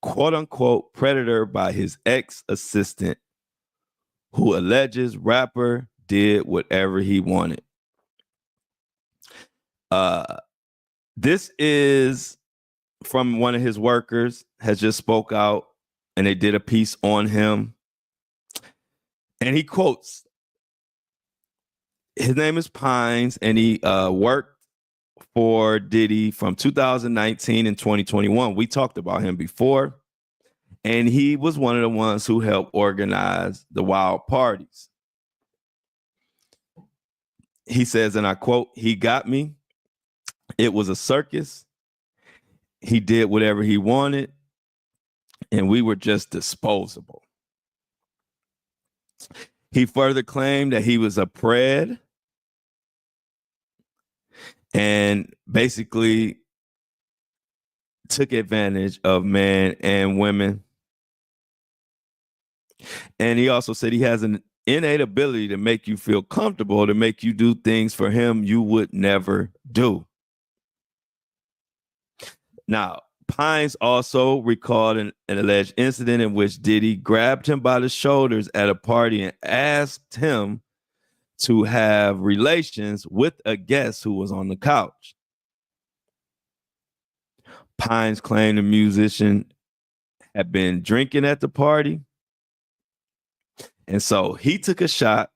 quote-unquote predator by his ex-assistant who alleges rapper did whatever he wanted. This is from one of his workers, has just spoke out, and they did a piece on him. And he quotes, his name is Pines, and he worked for Diddy from 2019 and 2021. We talked about him before, and he was one of the ones who helped organize the wild parties. He says, and I quote, "He got me. It was a circus. He did whatever he wanted, and we were just disposable." He further claimed that he was a pred and basically took advantage of men and women. And he also said he has an innate ability to make you feel comfortable, to make you do things for him you would never do. Now, Pines also recalled an alleged incident in which Diddy grabbed him by the shoulders at a party and asked him to have relations with a guest who was on the couch. Pines claimed the musician had been drinking at the party, and so he took a shot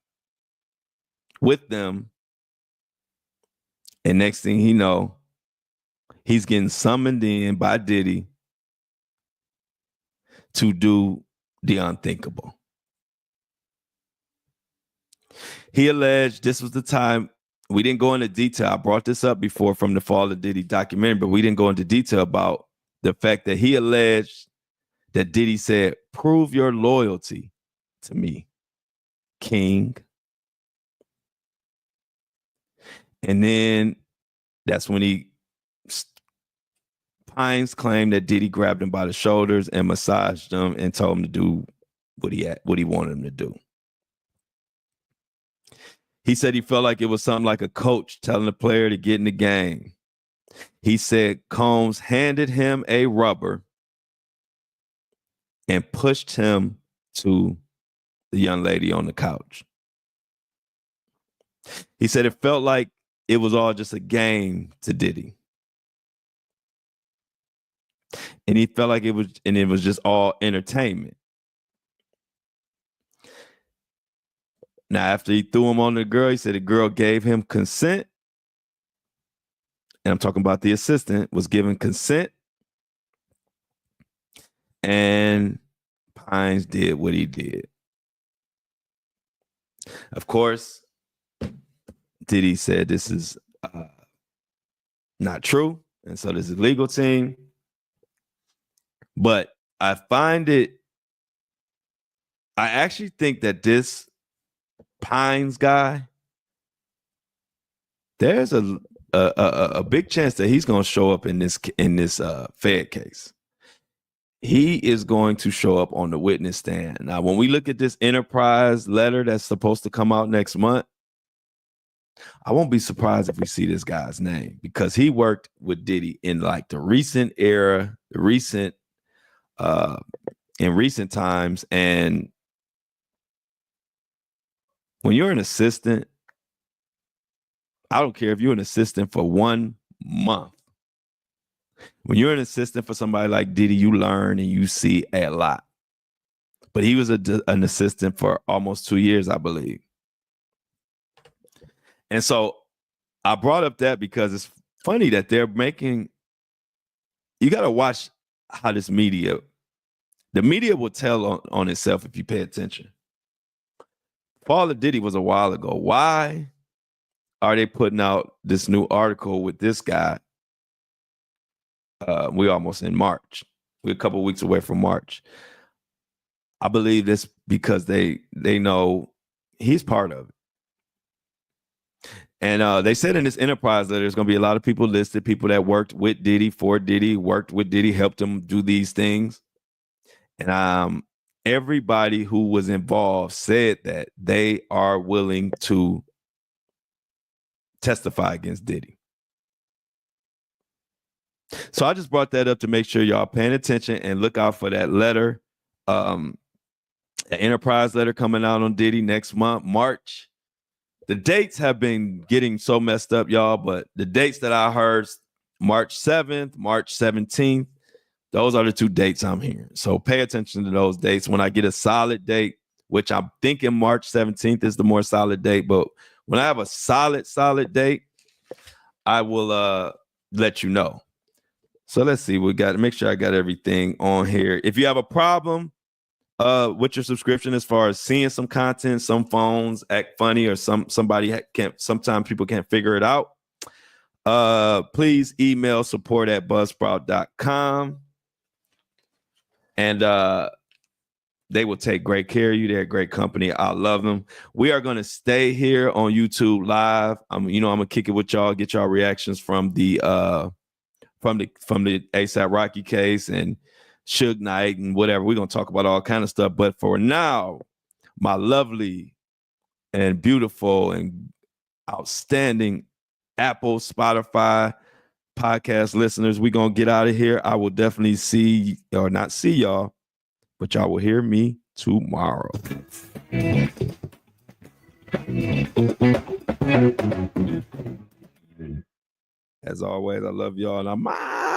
with them, and next thing he know, he's getting summoned in by Diddy to do the unthinkable. He alleged this was the time, we didn't go into detail. I brought this up before from the Fall of Diddy documentary, but we didn't go into detail about the fact that he alleged that Diddy said, "Prove your loyalty to me, King." And then that's when Pines claimed that Diddy grabbed him by the shoulders and massaged him and told him to do what he wanted him to do. He said he felt like it was something like a coach telling a player to get in the game. He said Combs handed him a rubber and pushed him to the young lady on the couch. He said it felt like it was all just a game to Diddy. And he felt like it was just all entertainment. Now, after he threw him on the girl, he said the girl gave him consent. And I'm talking about the assistant was given consent. And Pines did what he did. Of course, Diddy said this is not true. And so this is legal team. But I actually think that this Pines guy, there's a a big chance that he's going to show up in this Fed case. He is going to show up on the witness stand. Now, when we look at this Enterprise letter that's supposed to come out next month, I won't be surprised if we see this guy's name, because he worked with Diddy in like the recent era, in recent times. And when you're an assistant, I don't care if you're an assistant for 1 month. When you're an assistant for somebody like Diddy, you learn and you see a lot. But he was an assistant for almost 2 years, I believe. And so I brought up that because it's funny that they're making, you got to watch how the media will tell on itself if you pay attention. Fall of Diddy was a while ago. Why are they putting out this new article with this guy? We're almost in March. We're a couple of weeks away from March. I believe this because they know he's part of it. And they said in this Enterprise letter, there's going to be a lot of people listed, people that worked with Diddy, for Diddy, worked with Diddy, helped him do these things. And everybody who was involved said that they are willing to testify against Diddy. So I just brought that up to make sure y'all paying attention and look out for that letter, an Enterprise letter coming out on Diddy next month, March. The dates have been getting so messed up, y'all, but the dates that I heard, March 7th, March 17th, those are the 2 dates I'm hearing. So pay attention to those dates. When I get a solid date, which I'm thinking March 17th is the more solid date, but when I have a solid date, I will let you know. So let's see. We got to make sure I got everything on here. If you have a problem with your subscription, as far as seeing some content, some phones act funny, or somebody can't, sometimes people can't figure it out, please email support@buzzsprout.com, and they will take great care of you. They're a great company. I love them. We are going to stay here on YouTube live. I'm gonna kick it with y'all, get y'all reactions from the ASAP Rocky case and Suge Knight and whatever. We're going to talk about all kind of stuff. But for now, my lovely and beautiful and outstanding Apple, Spotify podcast listeners, we're going to get out of here. I will definitely see, or not see y'all, but y'all will hear me tomorrow. As always, I love y'all, and I'm out.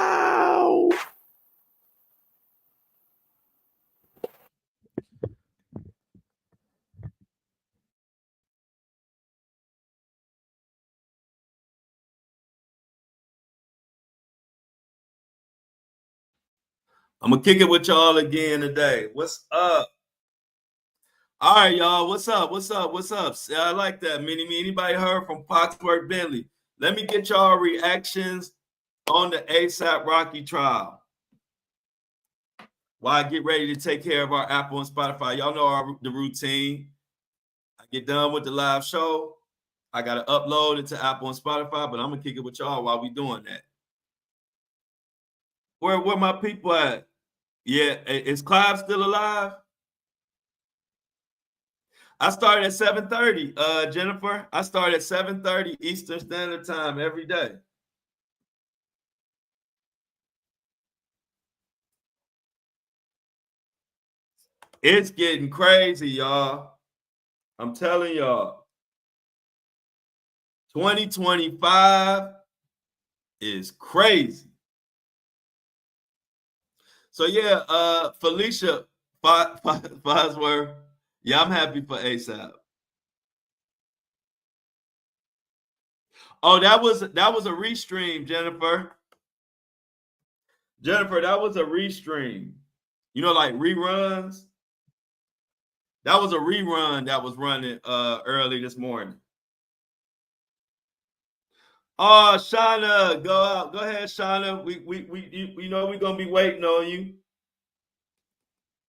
I'm gonna kick it with y'all again today. What's up? All right, y'all. What's up? I like that. Anybody heard from Foxworth Bentley? Let me get y'all reactions on the ASAP Rocky trial. While I get ready to take care of our Apple and Spotify. Y'all know the routine. I get done with the live show. I got to upload it to Apple and Spotify, but I'm going to kick it with y'all while we doing that. Where my people at? Yeah, is Clive still alive? I started at 7:30, Jennifer. I started at 7:30 Eastern Standard Time every day. It's getting crazy, y'all. I'm telling y'all. 2025 is crazy. So yeah, Felicia Bosworth. Yeah, I'm happy for ASAP. Oh, that was a restream, Jennifer. Jennifer, that was a restream. You know, like reruns. That was a rerun that was running early this morning. Oh, Shauna, go out. Go ahead, Shauna. We know we're gonna be waiting on you.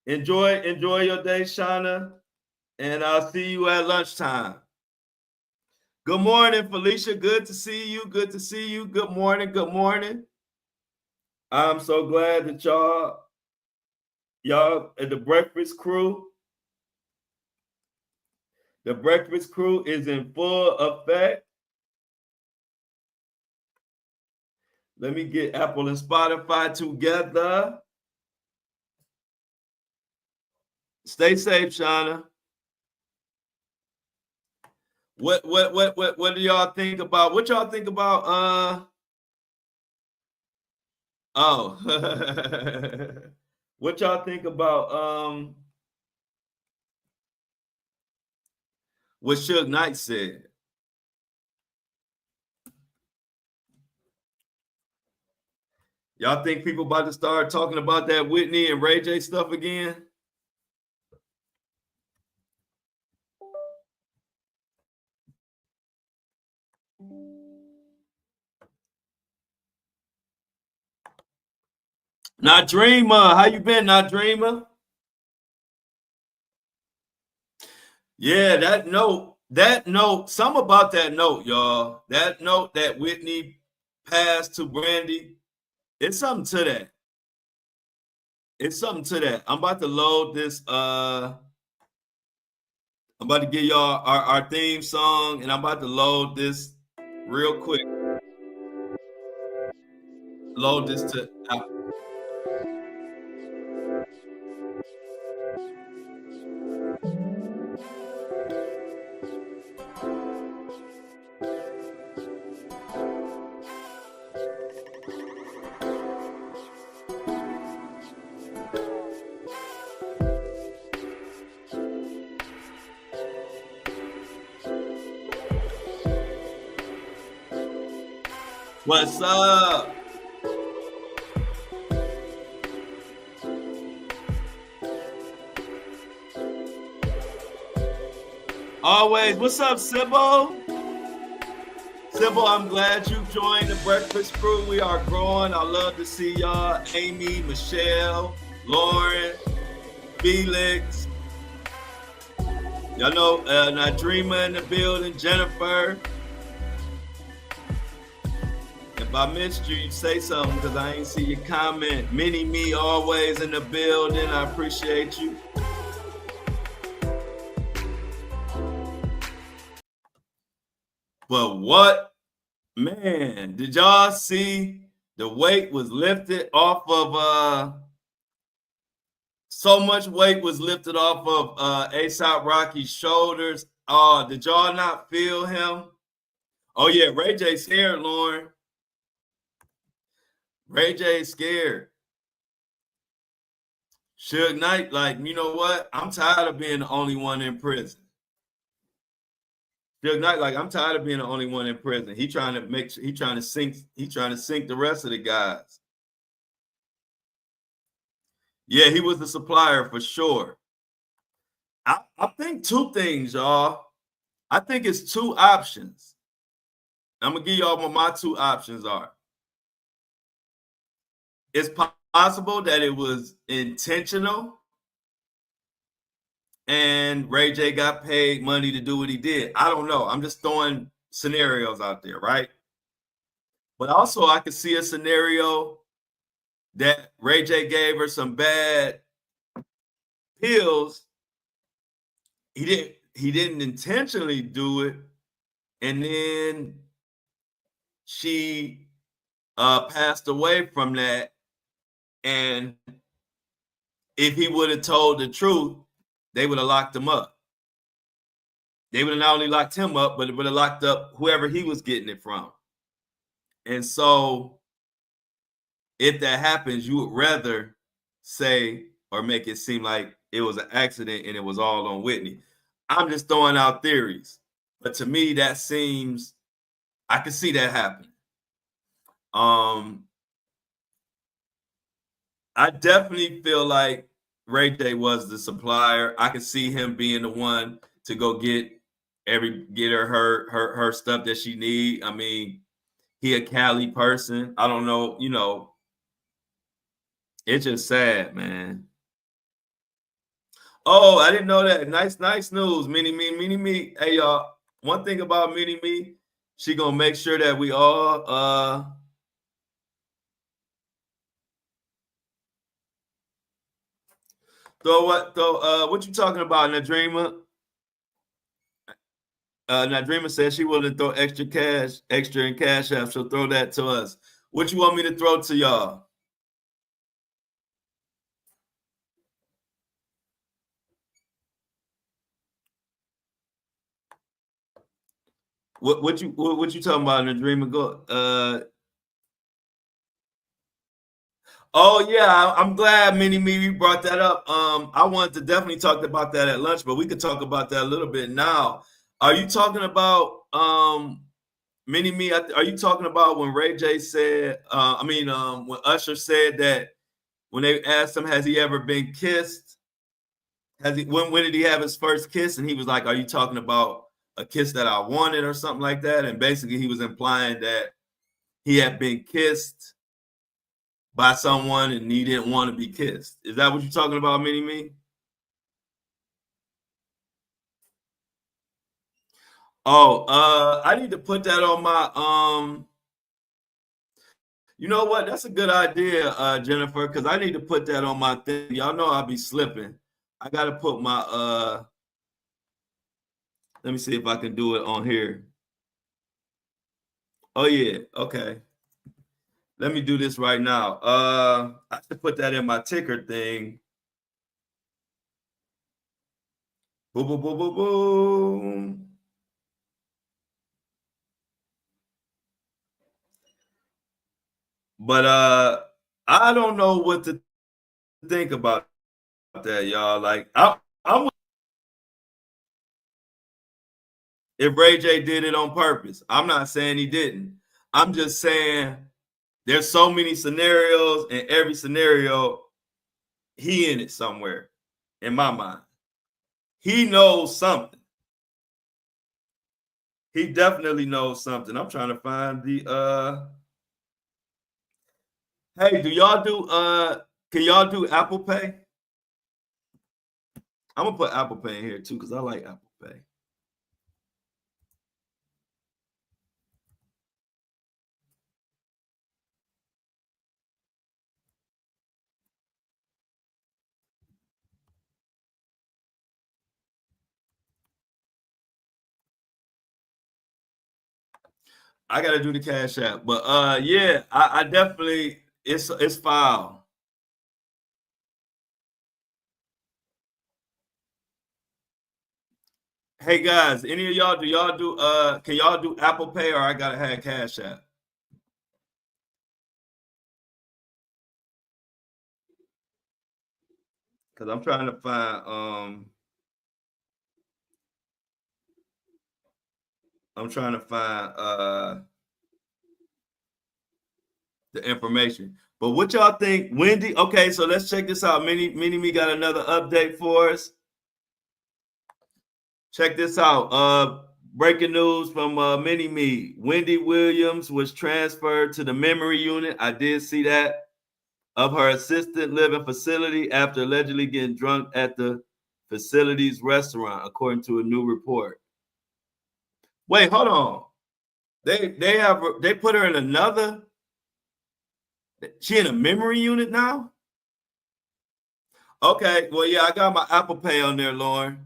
Enjoy your day, Shauna, and I'll see you at lunchtime. Good morning, Felicia. Good to see you. Good to see you. Good morning. Good morning. I'm so glad that y'all at the Breakfast Crew. The Breakfast Crew is in full effect. Let me get Apple and Spotify together. Stay safe, Shauna. What do y'all think about? What y'all think about what y'all think about what Suge Knight said? Y'all think people about to start talking about that Whitney and Ray J stuff again? Not Dreamer. How you been, Not Dreamer? Yeah, that note, something about that note, y'all. That note that Whitney passed to Brandy, it's something to that. It's something to that. I'm about to load this. I'm about to give y'all our theme song, and I'm about to load this real quick. Load this to. What's up? Always. What's up, Sybil? Sybil, I'm glad you joined the Breakfast Crew. We are growing. I love to see y'all. Amy, Michelle, Lauren, Felix. Y'all know Nadrima in the building, Jennifer. If I missed you, you say something because I ain't see your comment. Mini Me always in the building. I appreciate you. But what, man, did y'all see the weight was lifted off of so much weight was lifted off of A$AP Rocky's shoulders. Did y'all not feel him? Oh yeah, Ray J scared, Lauren. Ray J scared. Suge Knight, like, you know what? I'm tired of being the only one in prison. Suge Knight, like, I'm tired of being the only one in prison. He trying to sink the rest of the guys. Yeah, he was the supplier for sure. I think two things, y'all. I think it's two options. I'm gonna give y'all what my two options are. It's possible that it was intentional and Ray J got paid money to do what he did. I don't know. I'm just throwing scenarios out there, right? But also I could see a scenario that Ray J gave her some bad pills. He didn't intentionally do it, and then she passed away from that. And if he would have told the truth, they would have locked him up. They would have not only locked him up, but it would have locked up whoever he was getting it from. And so if that happens, you would rather say or make it seem like it was an accident and it was all on Whitney. I'm just throwing out theories. But to me, that seems, I can see that happening. I definitely feel like Ray J was the supplier. I could see him being the one to go get her stuff that she need. I mean, he a Cali person. I don't know, you know. It's just sad, man. Oh, I didn't know that. Nice news. Mini me. Hey, y'all. one thing about Mini Me, she gonna make sure that we all what you talking about, Nadrima? Nadrima said she willing to throw extra in cash app. She'll throw that to us. What you want me to throw to y'all? What you talking about, Nadrima? Go. Oh yeah, I'm glad Mini Me brought that up. I wanted to definitely talk about that at lunch, but we could talk about that a little bit now. Are you talking about Mini Me? Are you talking about when Ray J said? When Usher said that when they asked him, "Has he ever been kissed?" When did he have his first kiss? And he was like, "Are you talking about a kiss that I wanted or something like that?" And basically, he was implying that he had been kissed by someone and he didn't want to be kissed. Is that what you're talking about, Mini Me? Oh, I need to put that on my you know what? That's a good idea, Jennifer, because I need to put that on my thing. Y'all know I'll be slipping. I gotta put my let me see if I can do it on here. Oh yeah, okay. Let me do this right now. I have to put that in my ticker thing. Boom, boom, boom, boom, boom. But I don't know what to think about that, y'all. Like I'm if Ray J did it on purpose. I'm not saying he didn't. I'm just saying there's so many scenarios, and every scenario, he in it somewhere, in my mind. He knows something. He definitely knows something. I'm trying to find the hey, do y'all do can y'all do Apple Pay? I'm gonna put Apple Pay in here too, because I like Apple Pay. I gotta do the Cash App, but yeah, I definitely it's foul. Hey guys, any of y'all do can y'all do Apple Pay, or I gotta have Cash App? Because I'm trying to find the information. But what y'all think, Wendy? Okay, so let's check this out. Mini Me got another update for us. Check this out. Breaking news from Mini Me. Wendy Williams was transferred to the memory unit. I did see that, of her assisted living facility after allegedly getting drunk at the facility's restaurant, according to a new report. Wait, hold on. They put her in another. She in a memory unit now? Okay, well, yeah, I got my Apple Pay on there, Lauren.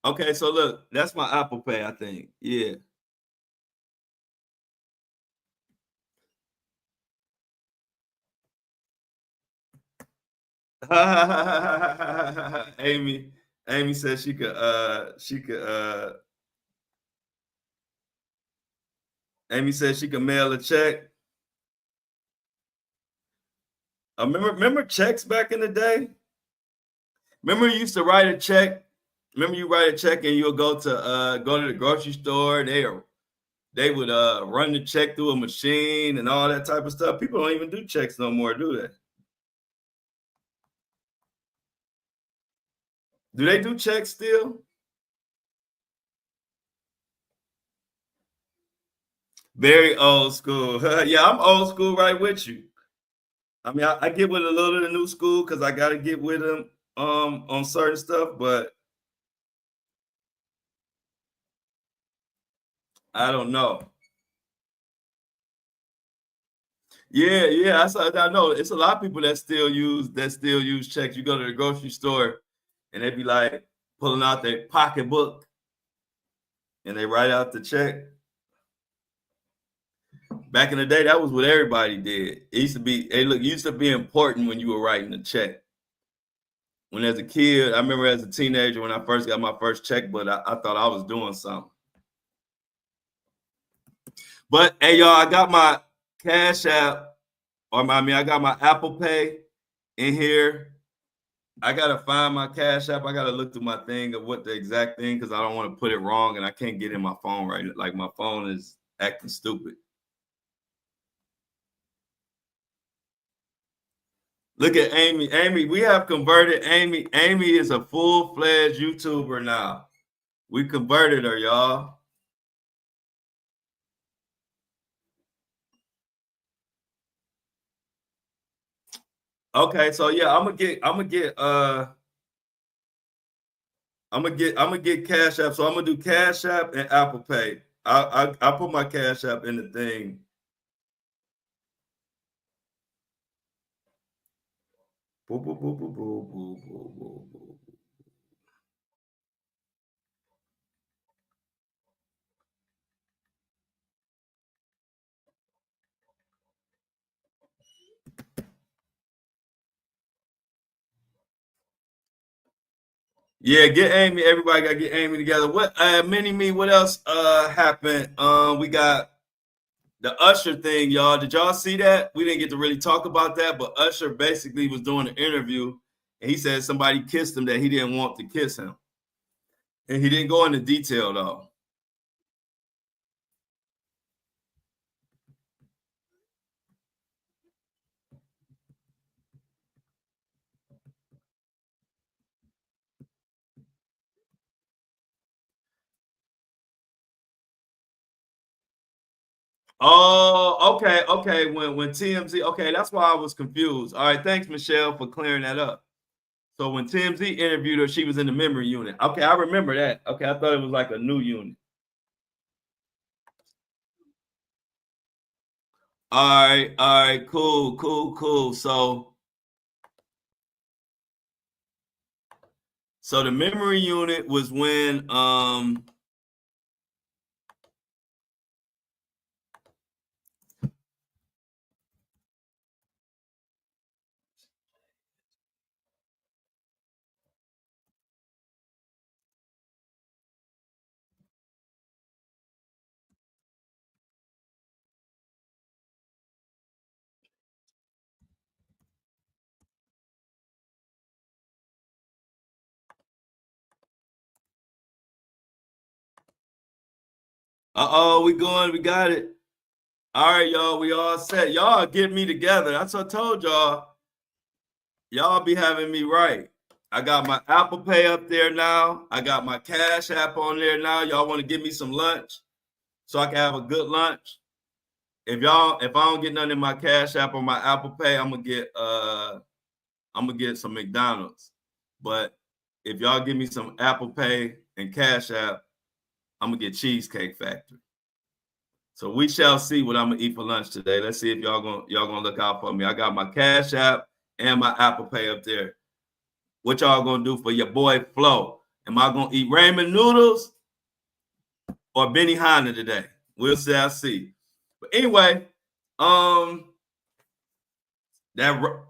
Okay, so look, that's my Apple Pay, I think. Yeah. Amy said she could Amy said she could mail a check. Remember checks back in the day? Remember you used to write a check? Remember you write a check and you'll go to the grocery store and they would run the check through a machine and all that type of stuff. People don't even do checks no more, do they? Do they do checks still? Very old school. Yeah, I'm old school right with you. I mean, I get with a little of the new school because I got to get with them on certain stuff, but I don't know. Yeah. I know it's a lot of people that still use checks. You go to the grocery store and they be like pulling out their pocketbook and they write out the check. Back in the day, that was what everybody did. It used to be, it used to be important when you were writing a check. When as a kid, I remember as a teenager when I first got my first check, but I thought I was doing something. But hey, y'all, I got my Cash App, I got my Apple Pay in here. I gotta find my Cash App. I gotta look through my thing of what the exact thing, because I don't want to put it wrong and I can't get in my phone right now. Like my phone is acting stupid. Look at Amy. Amy, we have converted Amy. Amy is a full-fledged YouTuber now. We converted her, y'all. Okay, so yeah, I'm gonna get Cash App. So I'm gonna do Cash App and Apple Pay. I put my Cash App in the thing. Boop, boop, boop, boop, boop, boop, boop, boop, boop. Yeah, get Amy. Everybody gotta get Amy together. What Mini Me, what else happened? We got the Usher thing, y'all. Did y'all see that? We didn't get to really talk about that, but Usher basically was doing an interview and he said somebody kissed him that he didn't want to kiss him. And he didn't go into detail though. Oh, okay. When TMZ, okay, that's why I was confused. All right, thanks, Michelle, for clearing that up. So when TMZ interviewed her, she was in the memory unit. Okay, I remember that. Okay, I thought it was like a new unit. All right, cool. So the memory unit was when we got it. All right, y'all, we all set. Y'all get me together. That's what I told y'all. Y'all be having me right. I got my Apple Pay up there now. I got my Cash App on there now. Y'all want to give me some lunch so I can have a good lunch? If I don't get nothing in my Cash App or my Apple Pay, I'm gonna get some McDonald's. But if y'all give me some Apple Pay and Cash App, I'm gonna get Cheesecake Factory. So we shall see what I'm gonna eat for lunch today. Let's see if y'all gonna look out for me. I got my Cash App and my Apple Pay up there. What y'all gonna do for your boy Flo? Am I gonna eat ramen noodles or Benihana today? We'll see. But anyway, that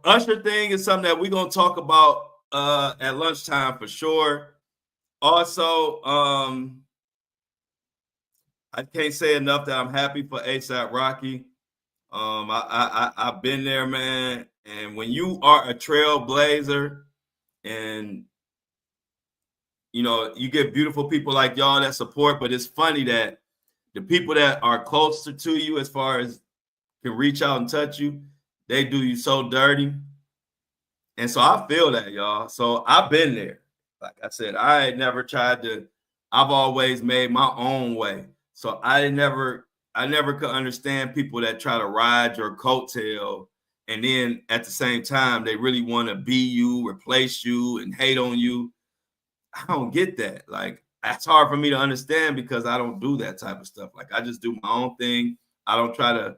Usher thing is something that we're gonna talk about at lunchtime for sure. Also, I can't say enough that I'm happy for ASAP Rocky. I've been there, man. And when you are a trailblazer and you get beautiful people like y'all that support, but it's funny that the people that are closer to you as far as can reach out and touch you, they do you so dirty. And so I feel that, y'all. So I've been there. Like I said, I've always made my own way. So I never could understand people that try to ride your coattail and then at the same time they really want to be you, replace you, and hate on you. I don't get that. Like That's hard for me to understand because I don't do that type of stuff. Like, I just do my own thing. I don't try to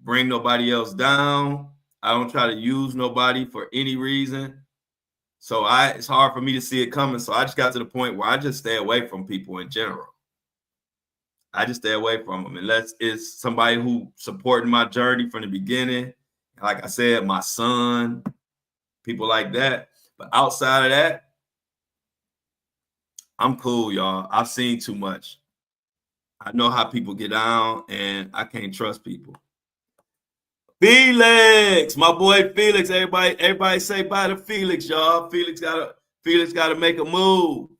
bring nobody else down. I don't try to use nobody for any reason. So it's hard for me to see it coming. So I just got to the point where I just stay away from people in general. I just stay away from them unless it's somebody who supported my journey from the beginning. Like I said, my son, people like that. But outside of that, I'm cool, y'all. I've seen too much. I know how people get down, and I can't trust people. Felix, my boy Felix. Everybody say bye to Felix, y'all. Felix gotta make a move.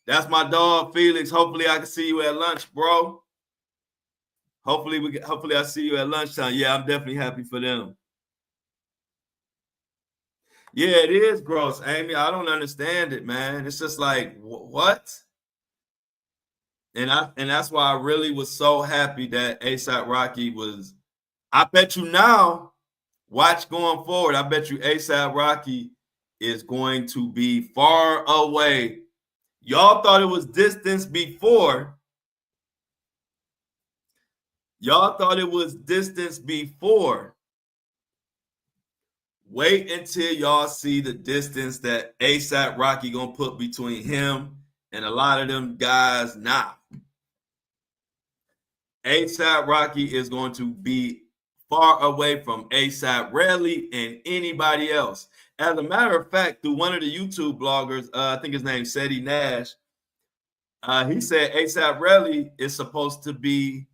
That's my dog, Felix. Hopefully I can see you at lunch, bro. Hopefully I see you at lunchtime. Yeah, I'm definitely happy for them. Yeah, it is gross, Amy. I don't understand it, man. It's just like, what? And that's why I really was so happy that ASAP Rocky was. I bet you now, watch going forward. I bet you ASAP Rocky is going to be far away. Y'all thought it was distance before. Wait until y'all see the distance that ASAP Rocky gonna put between him and a lot of them guys now. ASAP Rocky is going to be far away from ASAP Rocky and anybody else. As a matter of fact, through one of the YouTube bloggers, I think his name's Seti Nash, he said ASAP Rocky is supposed to be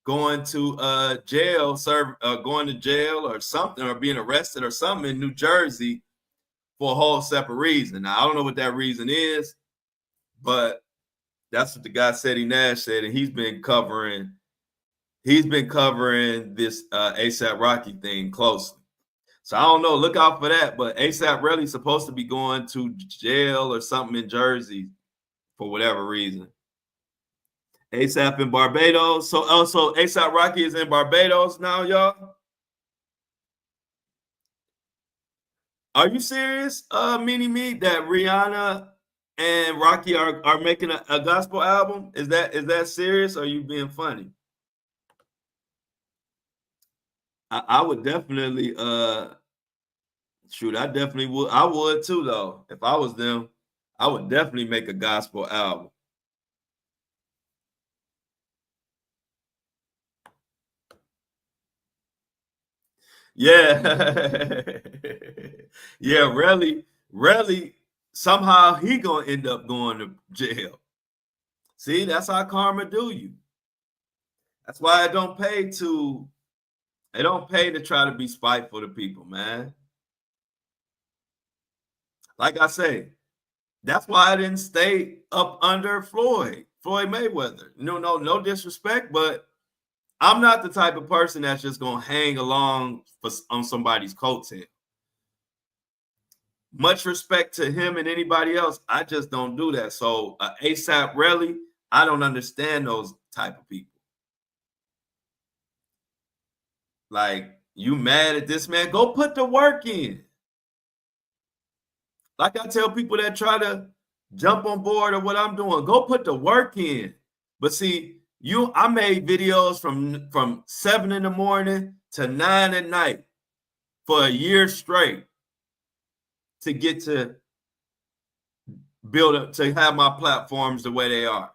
going to jail or something, or being arrested or something in New Jersey for a whole separate reason. Now, I don't know what that reason is, but that's what the guy Seti Nash said, and he's been covering this ASAP Rocky thing closely. So I don't know. Look out for that. But ASAP Rocky's supposed to be going to jail or something in Jersey for whatever reason. ASAP in Barbados. So also ASAP Rocky is in Barbados now, y'all. Are you serious, Mini Me, that Rihanna and Rocky are making a gospel album? Is that serious, or are you being funny? I would definitely shoot, I definitely would. I would too, though. If I was them, I would definitely make a gospel album. Yeah. Yeah, really, somehow he gonna end up going to jail. See, that's how karma do you. That's why it don't pay to try to be spiteful to people, man. Like I say, that's why I didn't stay up under Floyd Mayweather. No disrespect, but I'm not the type of person that's just gonna hang along on somebody's coattail. Much respect to him and anybody else. I just don't do that. So ASAP Rocky, I don't understand those type of people. Like, you mad at this man? Go put the work in. Like I tell people that try to jump on board of what I'm doing, go put the work in. But see, I made videos from 7 in the morning to 9 at night for a year straight to get to build up, to have my platforms the way they are.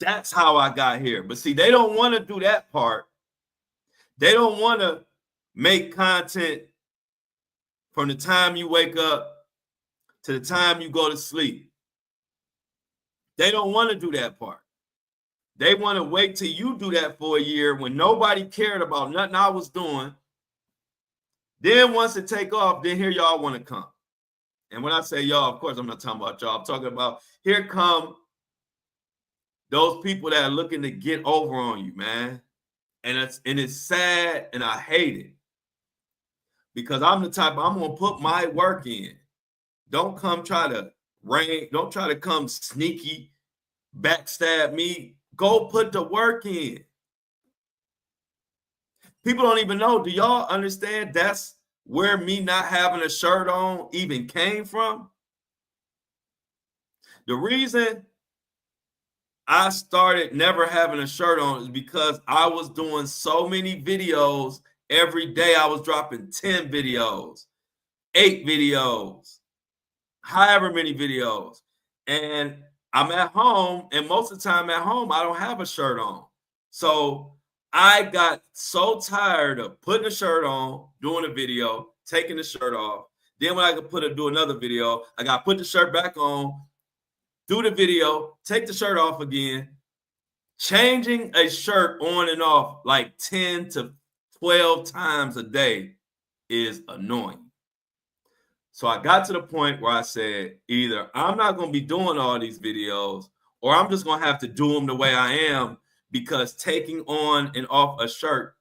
That's how I got here. But see, they don't want to do that part. They don't want to make content from the time you wake up to the time you go to sleep. They don't want to do that part. They want to wait till you do that for a year when nobody cared about nothing I was doing. Then once it take off, then here y'all want to come. And when I say y'all, of course, I'm not talking about y'all. I'm talking about here come those people that are looking to get over on you, man. And it's sad, and I hate it. Because I'm the type, I'm going to put my work in. Don't come try to don't try to come sneaky, backstab me. Go put the work in. People don't even know. Do y'all understand that's where me not having a shirt on even came from? The reason I started never having a shirt on is because I was doing so many videos every day. I was dropping 10 videos, 8 videos, however many videos. And I'm at home, and most of the time at home, I don't have a shirt on. So I got so tired of putting a shirt on, doing a video, taking the shirt off. Then when I could do another video, I got to put the shirt back on, do the video, take the shirt off again. Changing a shirt on and off like 10 to 12 times a day is annoying. So I got to the point where I said, either I'm not going to be doing all these videos, or I'm just going to have to do them the way I am, because taking on and off a shirt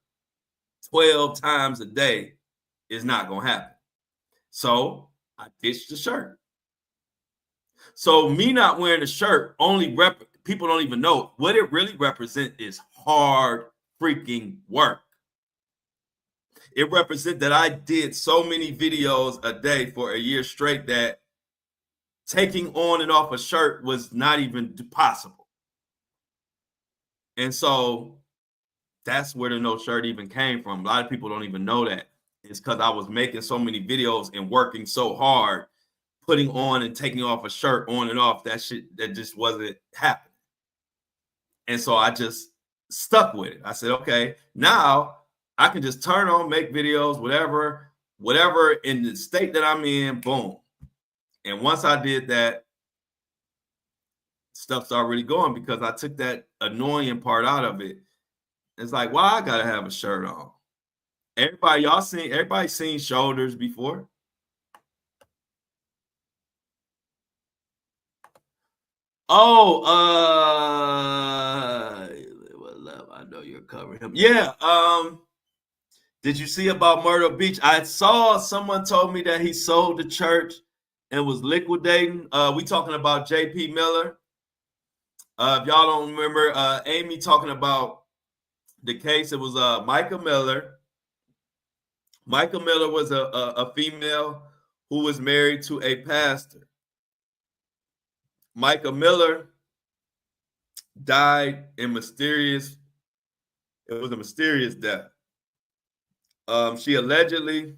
12 times a day is not going to happen. So I ditched the shirt. So me not wearing a shirt people don't even know what it really represents is hard freaking work. It represents that I did so many videos a day for a year straight that taking on and off a shirt was not even possible. And so that's where the no shirt even came from. A lot of people don't even know that. It's because I was making so many videos and working so hard, putting on and taking off a shirt on and off, that just wasn't happening. And so I just stuck with it. I said, okay, now I can just turn on, make videos, whatever in the state that I'm in, boom. And once I did that, stuff started really going, because I took that annoying part out of it. It's like, why I gotta have a shirt on? Everybody seen shoulders before. Oh, I know you're covering him. Yeah. Did you see about Myrtle Beach? I saw someone told me that he sold the church and was liquidating. We talking about J.P. Miller. If y'all don't remember, Amy talking about the case. It was Micah Miller. Micah Miller was a female who was married to a pastor. Micah Miller died it was a mysterious death. She allegedly,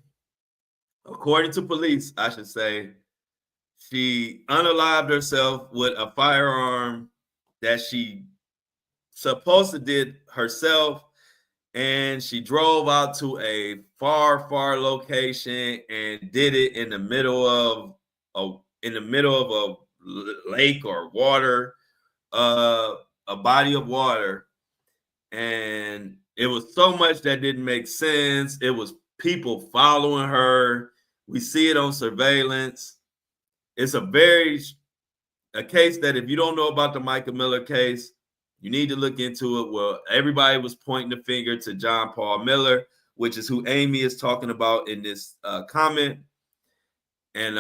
according to police, I should say, she unalived herself with a firearm that she supposed to did herself, and she drove out to a far location and did it in the middle of a lake or water, a body of water. And it was so much that didn't make sense. It was people following her. We see it on surveillance. It's a case that, if you don't know about the Micah Miller case, you need to look into it. Well, everybody was pointing the finger to John Paul Miller, which is who Amy is talking about in this comment. And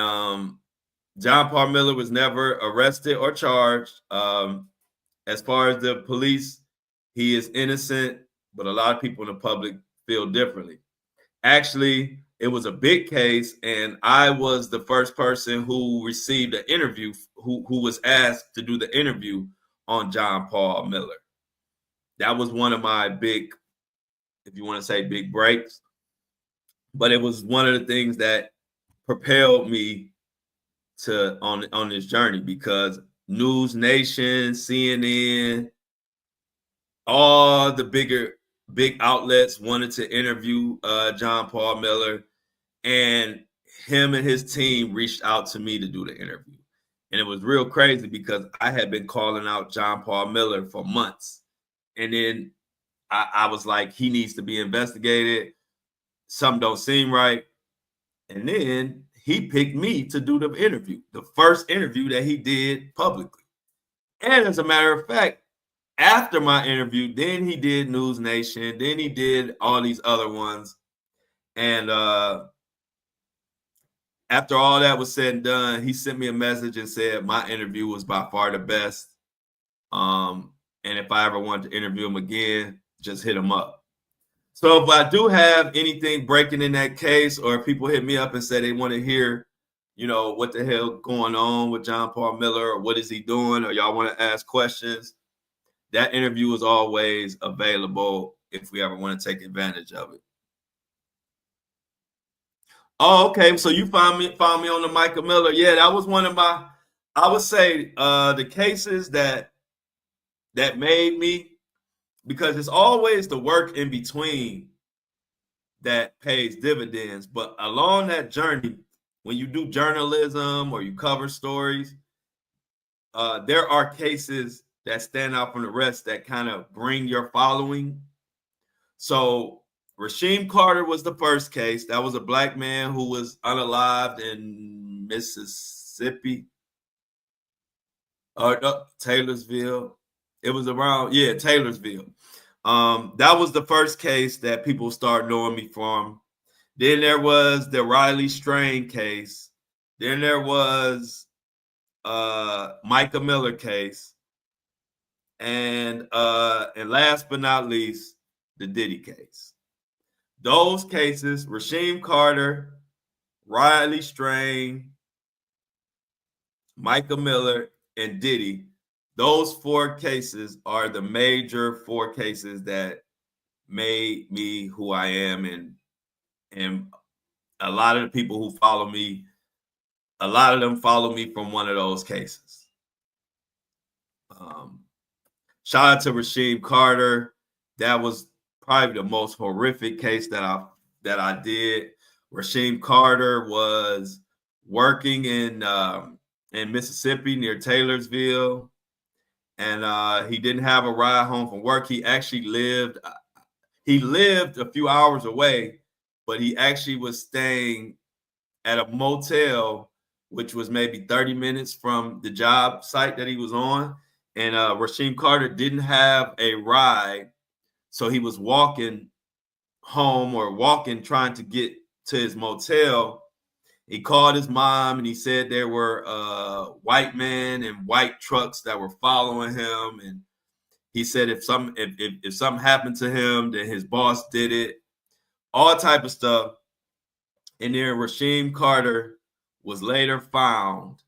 John Paul Miller was never arrested or charged. As far as the police, he is innocent, but a lot of people in the public feel differently. Actually, it was a big case, and I was the first person who received an interview, who was asked to do the interview on John Paul Miller. That was one of my big, if you want to say, big breaks. But it was one of the things that propelled me on this journey, because News Nation, CNN, all the big outlets wanted to interview John Paul Miller, and him and his team reached out to me to do the interview. And it was real crazy, because I had been calling out John Paul Miller for months. And then I was like, he needs to be investigated. Something don't seem right. And then he picked me to do the interview, the first interview that he did publicly. And as a matter of fact, after my interview, then he did News Nation, then he did all these other ones. And after all that was said and done, he sent me a message and said my interview was by far the best. And if I ever wanted to interview him again, just hit him up. So if I do have anything breaking in that case, or if people hit me up and say they want to hear, what the hell going on with John Paul Miller, or what is he doing, or y'all want to ask questions, that interview is always available if we ever want to take advantage of it. Oh, okay. So you found me on the Michael Miller. Yeah, that was one of my, I would say, the cases that made me, because it's always the work in between that pays dividends. But along that journey, when you do journalism or you cover stories, there are cases that stand out from the rest that kind of bring your following. So Rasheem Carter was the first case. That was a black man who was unalived in Mississippi, or Taylorsville. It was around, Taylorsville. That was the first case that people started knowing me from. Then there was the Riley Strain case. Then there was Micah Miller case. And last but not least, the Diddy case. Those cases, Rasheem Carter, Riley Strain, Micah Miller, and Diddy, those 4 cases are the major 4 cases that made me who I am. And a lot of the people who follow me, a lot of them follow me from one of those cases. Shout out to Rasheem Carter. That was probably the most horrific case that I did. Rasheem Carter was working in Mississippi near Taylorsville, and he didn't have a ride home from work. He actually lived a few hours away, but he actually was staying at a motel, which was maybe 30 minutes from the job site that he was on. And Rasheem Carter didn't have a ride, so he was walking home or trying to get to his motel. He called his mom and he said there were white men and white trucks that were following him. And he said if something happened to him, then his boss did it, all type of stuff. And then Rasheem Carter was later found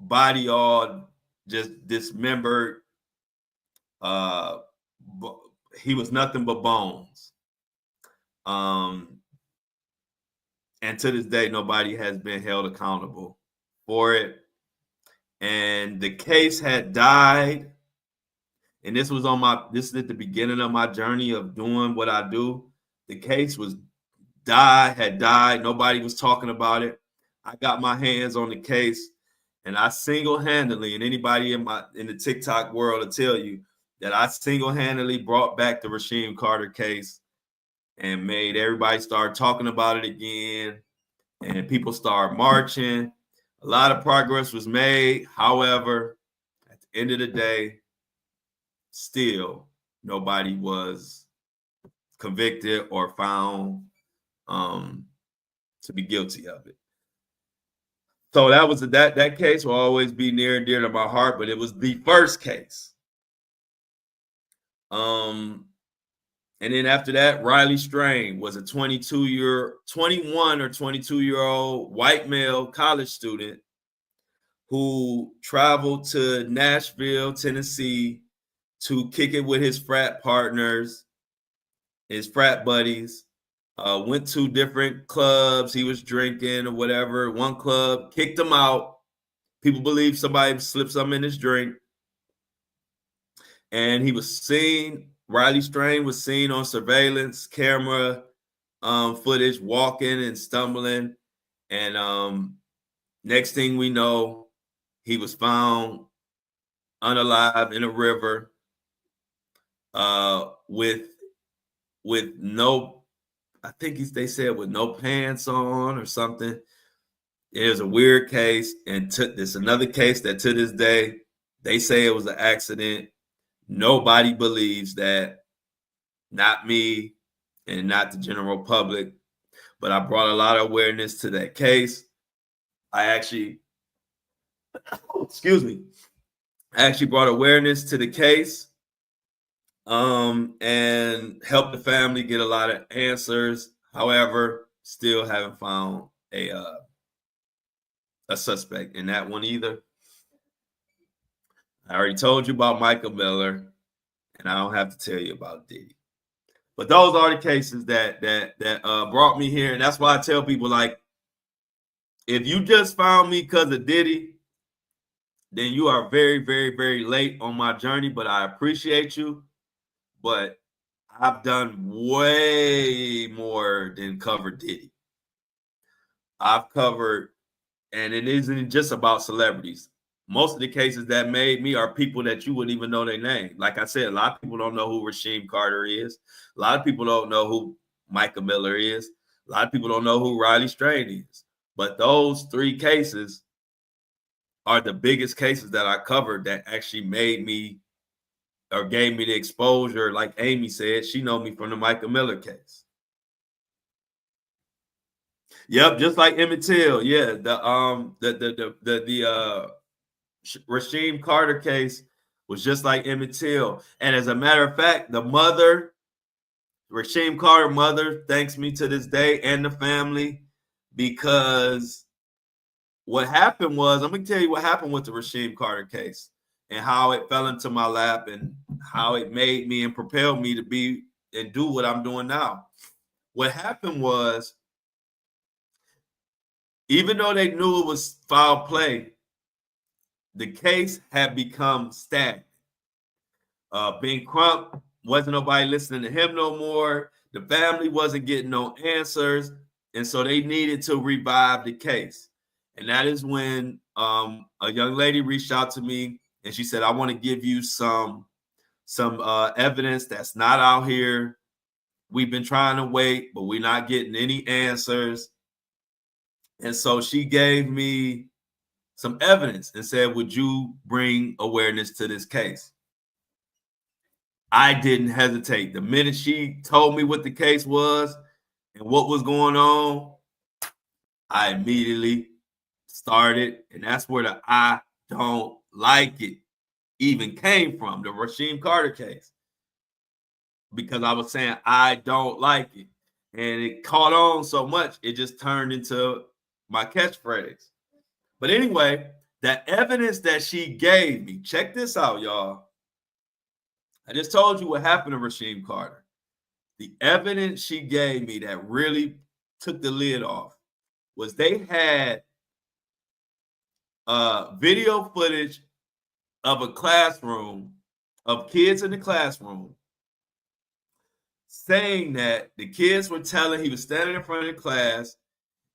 body all just dismembered. He was nothing but bones. And to this day, nobody has been held accountable for it. And the case had died. And this is at the beginning of my journey of doing what I do. The case had died. Nobody was talking about it. I got my hands on the case, and I single-handedly, and anybody in the TikTok world will tell you that I single-handedly brought back the Rasheem Carter case and made everybody start talking about it again, and people start marching. A lot of progress was made. However, at the end of the day, still nobody was convicted or found to be guilty of it. So that was that case will always be near and dear to my heart, but it was the first case. And then after that, Riley Strain was a 21 or 22-year-old white male college student who traveled to Nashville, Tennessee to kick it with his frat partners, his frat buddies. Went to different clubs. He was drinking or whatever. One club kicked him out. People believe somebody slipped something in his drink. And he was seen, Riley Strain was seen on surveillance camera footage, walking and stumbling. And next thing we know, he was found unalive in a river with no, I think they said with no pants on or something. It was a weird case. And this another case that to this day, they say it was an accident. Nobody believes that, not me and not the general public. But I brought a lot of awareness to that case. I actually brought awareness to the case and helped the family get a lot of answers. However, still haven't found a suspect in that one either. I already told you about Michael Miller, and I don't have to tell you about Diddy. But those are the cases that brought me here, and that's why I tell people, like, if you just found me because of Diddy, then you are very, very, very late on my journey. But I appreciate you. But I've done way more than cover Diddy. I've covered, and it isn't just about celebrities. Most of the cases that made me are people that you wouldn't even know their name. Like I said, a lot of people don't know who Rasheem Carter is. A lot of people don't know who Michael Miller is. A lot of people don't know who Riley Strain is. But those 3 cases are the biggest cases that I covered that actually made me or gave me the exposure. Like Amy said, she know me from the Michael Miller case. Yep, just like Emmett Till. Yeah, the Rasheem Carter case was just like Emmett Till. And as a matter of fact, the mother, Rasheem Carter mother, thanks me to this day and the family, because what happened was, I'm going to tell you what happened with the Rasheem Carter case and how it fell into my lap and how it made me and propelled me to be and do what I'm doing now. What happened was, even though they knew it was foul play, the case had become stagnant. Ben Crump, wasn't nobody listening to him no more. The family wasn't getting no answers. And so they needed to revive the case. And that is when a young lady reached out to me and she said, I want to give you some evidence that's not out here. We've been trying to wait, but we're not getting any answers. And so she gave me some evidence and said, would you bring awareness to this case? I didn't hesitate. The minute she told me what the case was and what was going on, I immediately started. And that's where the I don't like it even came from, the Rasheem Carter case. Because I was saying, I don't like it. And it caught on so much, it just turned into my catchphrase. But anyway, the evidence that she gave me, check this out, y'all. I just told you what happened to Rasheem Carter. The evidence she gave me that really took the lid off was they had video footage of a classroom, of kids in the classroom, saying that the kids were telling, he was standing in front of the class,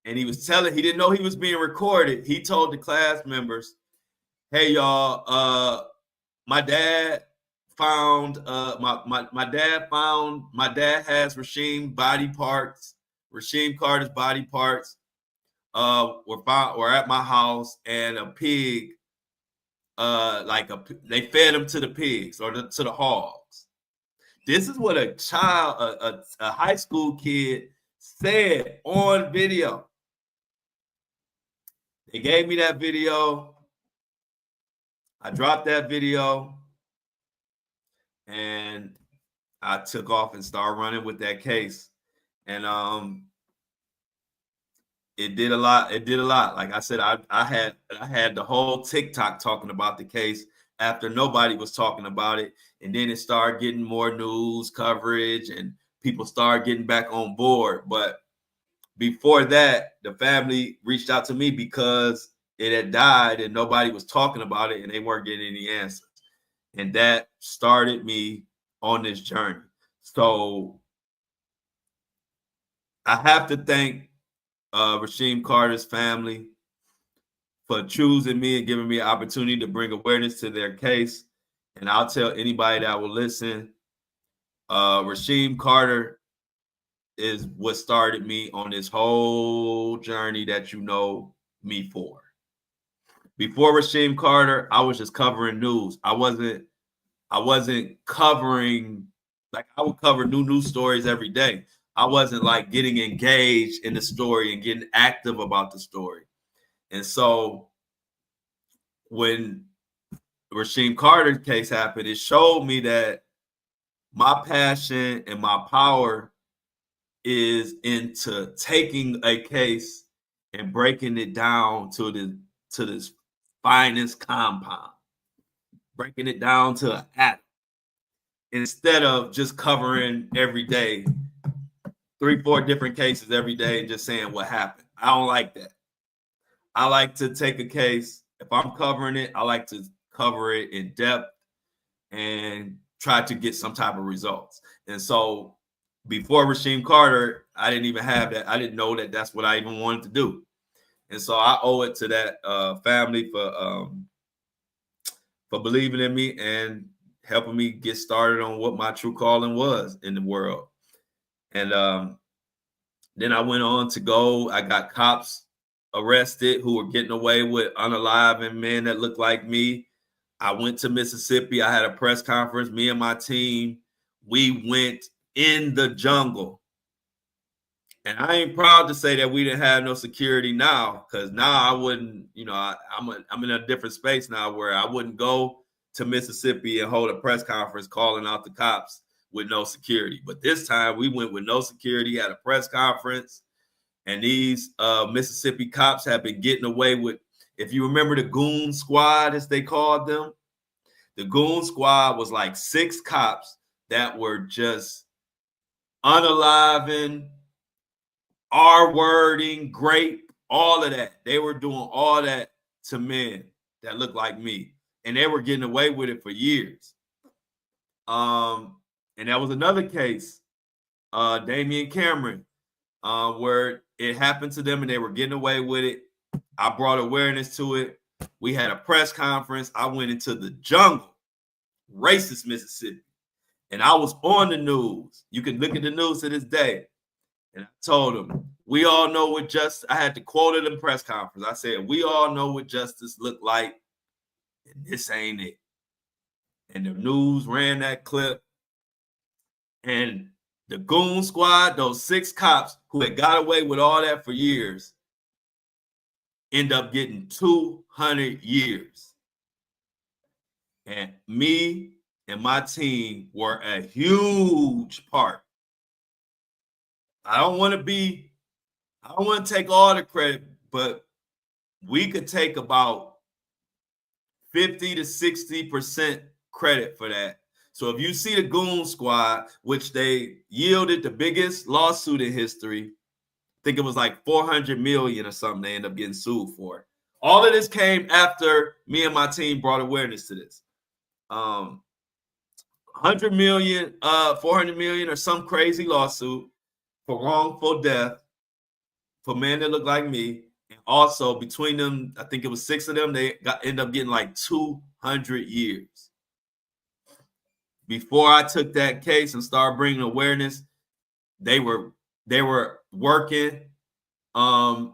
and he was telling, he didn't know he was being recorded. He told the class members, hey, y'all, my dad found my dad has Rasheem Carter's body parts were at my house, and a pig, they fed him to the pigs or to the hogs. This is what a child, a high school kid said on video. They gave me that video. I dropped that video. And I took off and started running with that case. And it did a lot. It did a lot. Like I said, I had the whole TikTok talking about the case after nobody was talking about it. And then it started getting more news coverage and people started getting back on board. But before that, the family reached out to me because it had died and nobody was talking about it and they weren't getting any answers. And that started me on this journey. So I have to thank Rasheem Carter's family for choosing me and giving me an opportunity to bring awareness to their case. And I'll tell anybody that will listen, Rasheem Carter is what started me on this whole journey that you know me for. Before Rasheem Carter, I was just covering news. I wasn't covering, like, I would cover new news stories every day. I wasn't like getting engaged in the story and getting active about the story. And so when Rasheem Carter's case happened, it showed me that my passion and my power is into taking a case and breaking it down to this finest compound. breaking it down to an atom instead of just covering every day, 3-4 different cases every day and just saying what happened. I don't like that. I like to take a case. If I'm covering it, I like to cover it in depth and try to get some type of results. And so before Rasheem Carter, I didn't even have that. I didn't know that that's what I even wanted to do. And so I owe it to that family for believing in me and helping me get started on what my true calling was in the world. And then I went on to go. I got cops arrested who were getting away with unaliving men that looked like me. I went to Mississippi. I had a press conference. Me and my team, we went in the jungle. And I ain't proud to say that we didn't have no security now, because now I wouldn't, I'm in a different space now where I wouldn't go to Mississippi and hold a press conference calling out the cops with no security. But this time we went with no security at a press conference, and these Mississippi cops have been getting away with, if you remember the Goon Squad, as they called them, the Goon Squad was like 6 cops that were just unaliving, R-wording, grape, all of that. They were doing all that to men that looked like me, and they were getting away with it for years. And that was another case, Damian Cameron, where it happened to them and they were getting away with it. I brought awareness to it. We had a press conference. I went into the jungle, racist Mississippi, and I was on the news. You can look at the news to this day. And I told them, we all know what justice, I had to quote it in the press conference. I said, we all know what justice looked like, and this ain't it. And the news ran that clip. And the Goon Squad, those 6 cops who had got away with all that for years, end up getting 200 years. And me and my team were a huge part. I don't want to take all the credit, but we could take about 50 to 60% credit for that. So if you see the Goon Squad, which they yielded the biggest lawsuit in history, I think it was like $400 million or something they end up getting sued for. All of this came after me and my team brought awareness to this. 100 million, 400 million or some crazy lawsuit for wrongful death for men that look like me. And also between them, I think it was 6 of them, they end up getting like 200 years. Before I took that case and started bringing awareness, they were working. A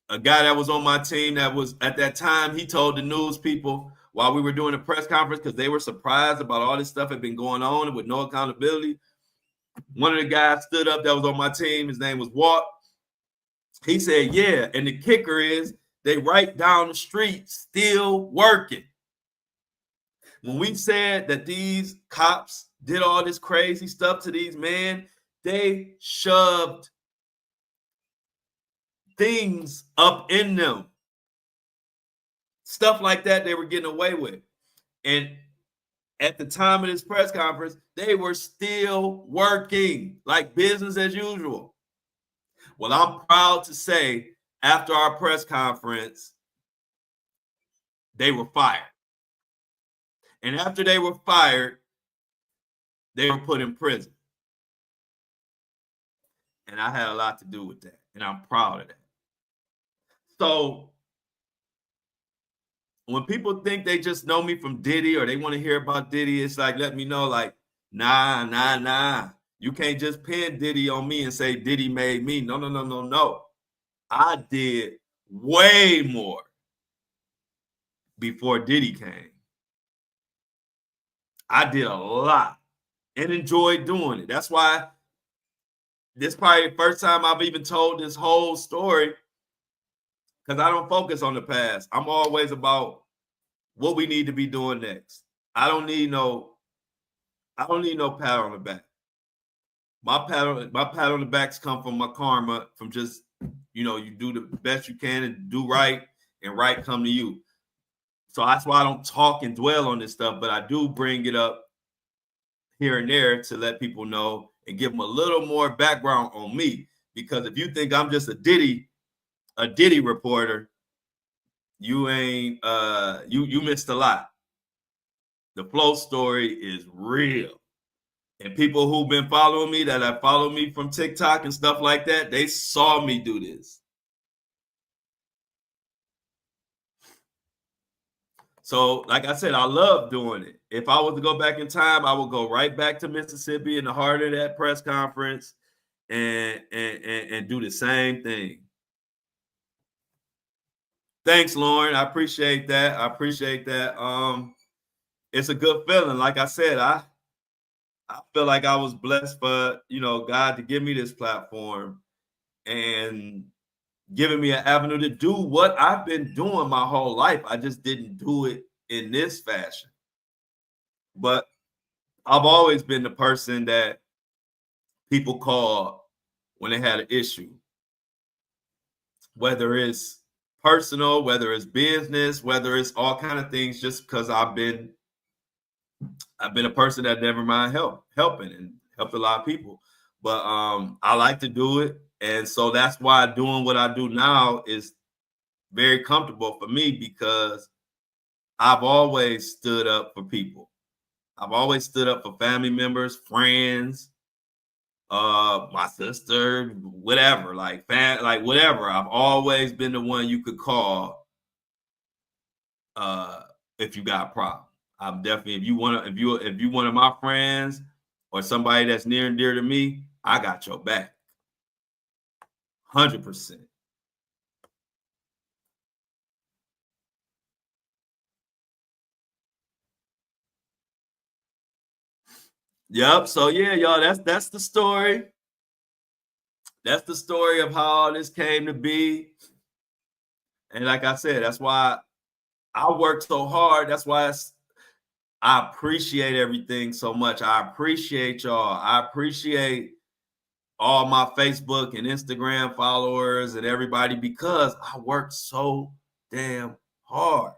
guy that was on my team that was at that time, he told the news people while we were doing a press conference, because they were surprised about all this stuff had been going on with no accountability. One of the guys stood up that was on my team. His name was Walt. He said, yeah, and the kicker is they right down the street still working. When we said that these cops did all this crazy stuff to these men, they shoved things up in them. Stuff like that they were getting away with. And at the time of this press conference, they were still working like business as usual. Well, I'm proud to say after our press conference, they were fired. And after they were fired, they were put in prison. And I had a lot to do with that. And I'm proud of that. So when people think they just know me from Diddy or they want to hear about Diddy, it's like, let me know, like, nah. You can't just pin Diddy on me and say Diddy made me. No. I did way more before Diddy came. I did a lot and enjoyed doing it. That's why this is probably the first time I've even told this whole story, because I don't focus on the past. I'm always about what we need to be doing next. I don't need no pat on the back. My pat on the backs come from my karma, from just, you do the best you can and do right, and right come to you. So that's why I don't talk and dwell on this stuff, but I do bring it up here and there to let people know and give them a little more background on me. Because if you think I'm just a Diddy reporter, you ain't you missed a lot. The Flow story is real. And people who've been following me, that have followed me from TikTok and stuff like that, they saw me do this. So, like I said, I love doing it. If I was to go back in time, I would go right back to Mississippi in the heart of that press conference and do the same thing. Thanks, Lauren. I appreciate that. It's a good feeling. Like I said, I feel like I was blessed for, God to give me this platform and giving me an avenue to do what I've been doing my whole life. I just didn't do it in this fashion. But I've always been the person that people call when they had an issue, whether it's personal, whether it's business, whether it's all kind of things, just because I've been a person that never mind helping and helped a lot of people. But I like to do it. And so that's why doing what I do now is very comfortable for me, because I've always stood up for people. I've always stood up for family members, friends, my sister, whatever, like whatever. I've always been the one you could call if you got a problem. I'm definitely, if you one of my friends or somebody that's near and dear to me, I got your back. 100%. Yep. So yeah, y'all, that's the story. That's the story of how all this came to be. And like I said, that's why I worked so hard. That's why I appreciate everything so much. I appreciate y'all. I appreciate all my Facebook and Instagram followers and everybody, because I worked so damn hard.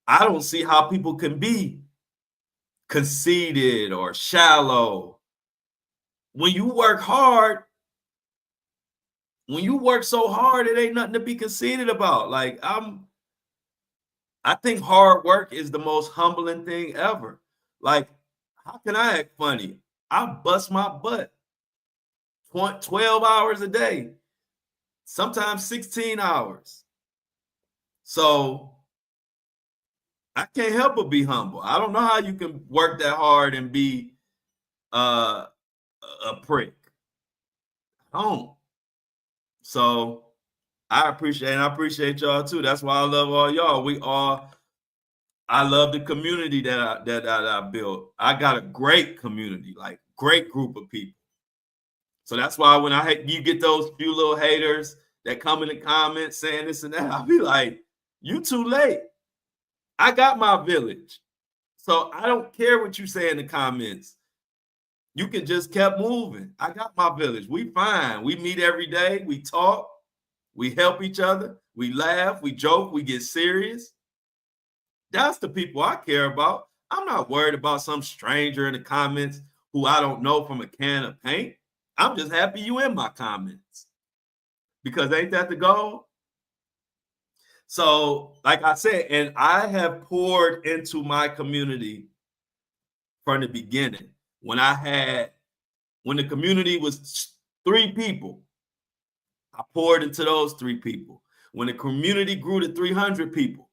I don't see how people can be conceited or shallow. When you work hard, when you work so hard, it ain't nothing to be conceited about. Like, I think hard work is the most humbling thing ever. Like, how can I act funny? I bust my butt 12 hours a day, sometimes 16 hours. So I can't help but be humble. I don't know how you can work that hard and be a prick. I don't. So I appreciate y'all too. That's why I love all y'all. I love the community that I built. I got a great community, like great group of people. So that's why when you get those few little haters that come in the comments saying this and that, I'll be like, you too late. I got my village. So I don't care what you say in the comments. You can just keep moving. I got my village. We fine. We meet every day. We talk. We help each other. We laugh. We joke. We get serious. That's the people I care about. I'm not worried about some stranger in the comments who I don't know from a can of paint. I'm just happy you in my comments, because ain't that the goal? So, like I said, and I have poured into my community from the beginning. When the community was 3 people, I poured into those 3 people. When the community grew to 300 people,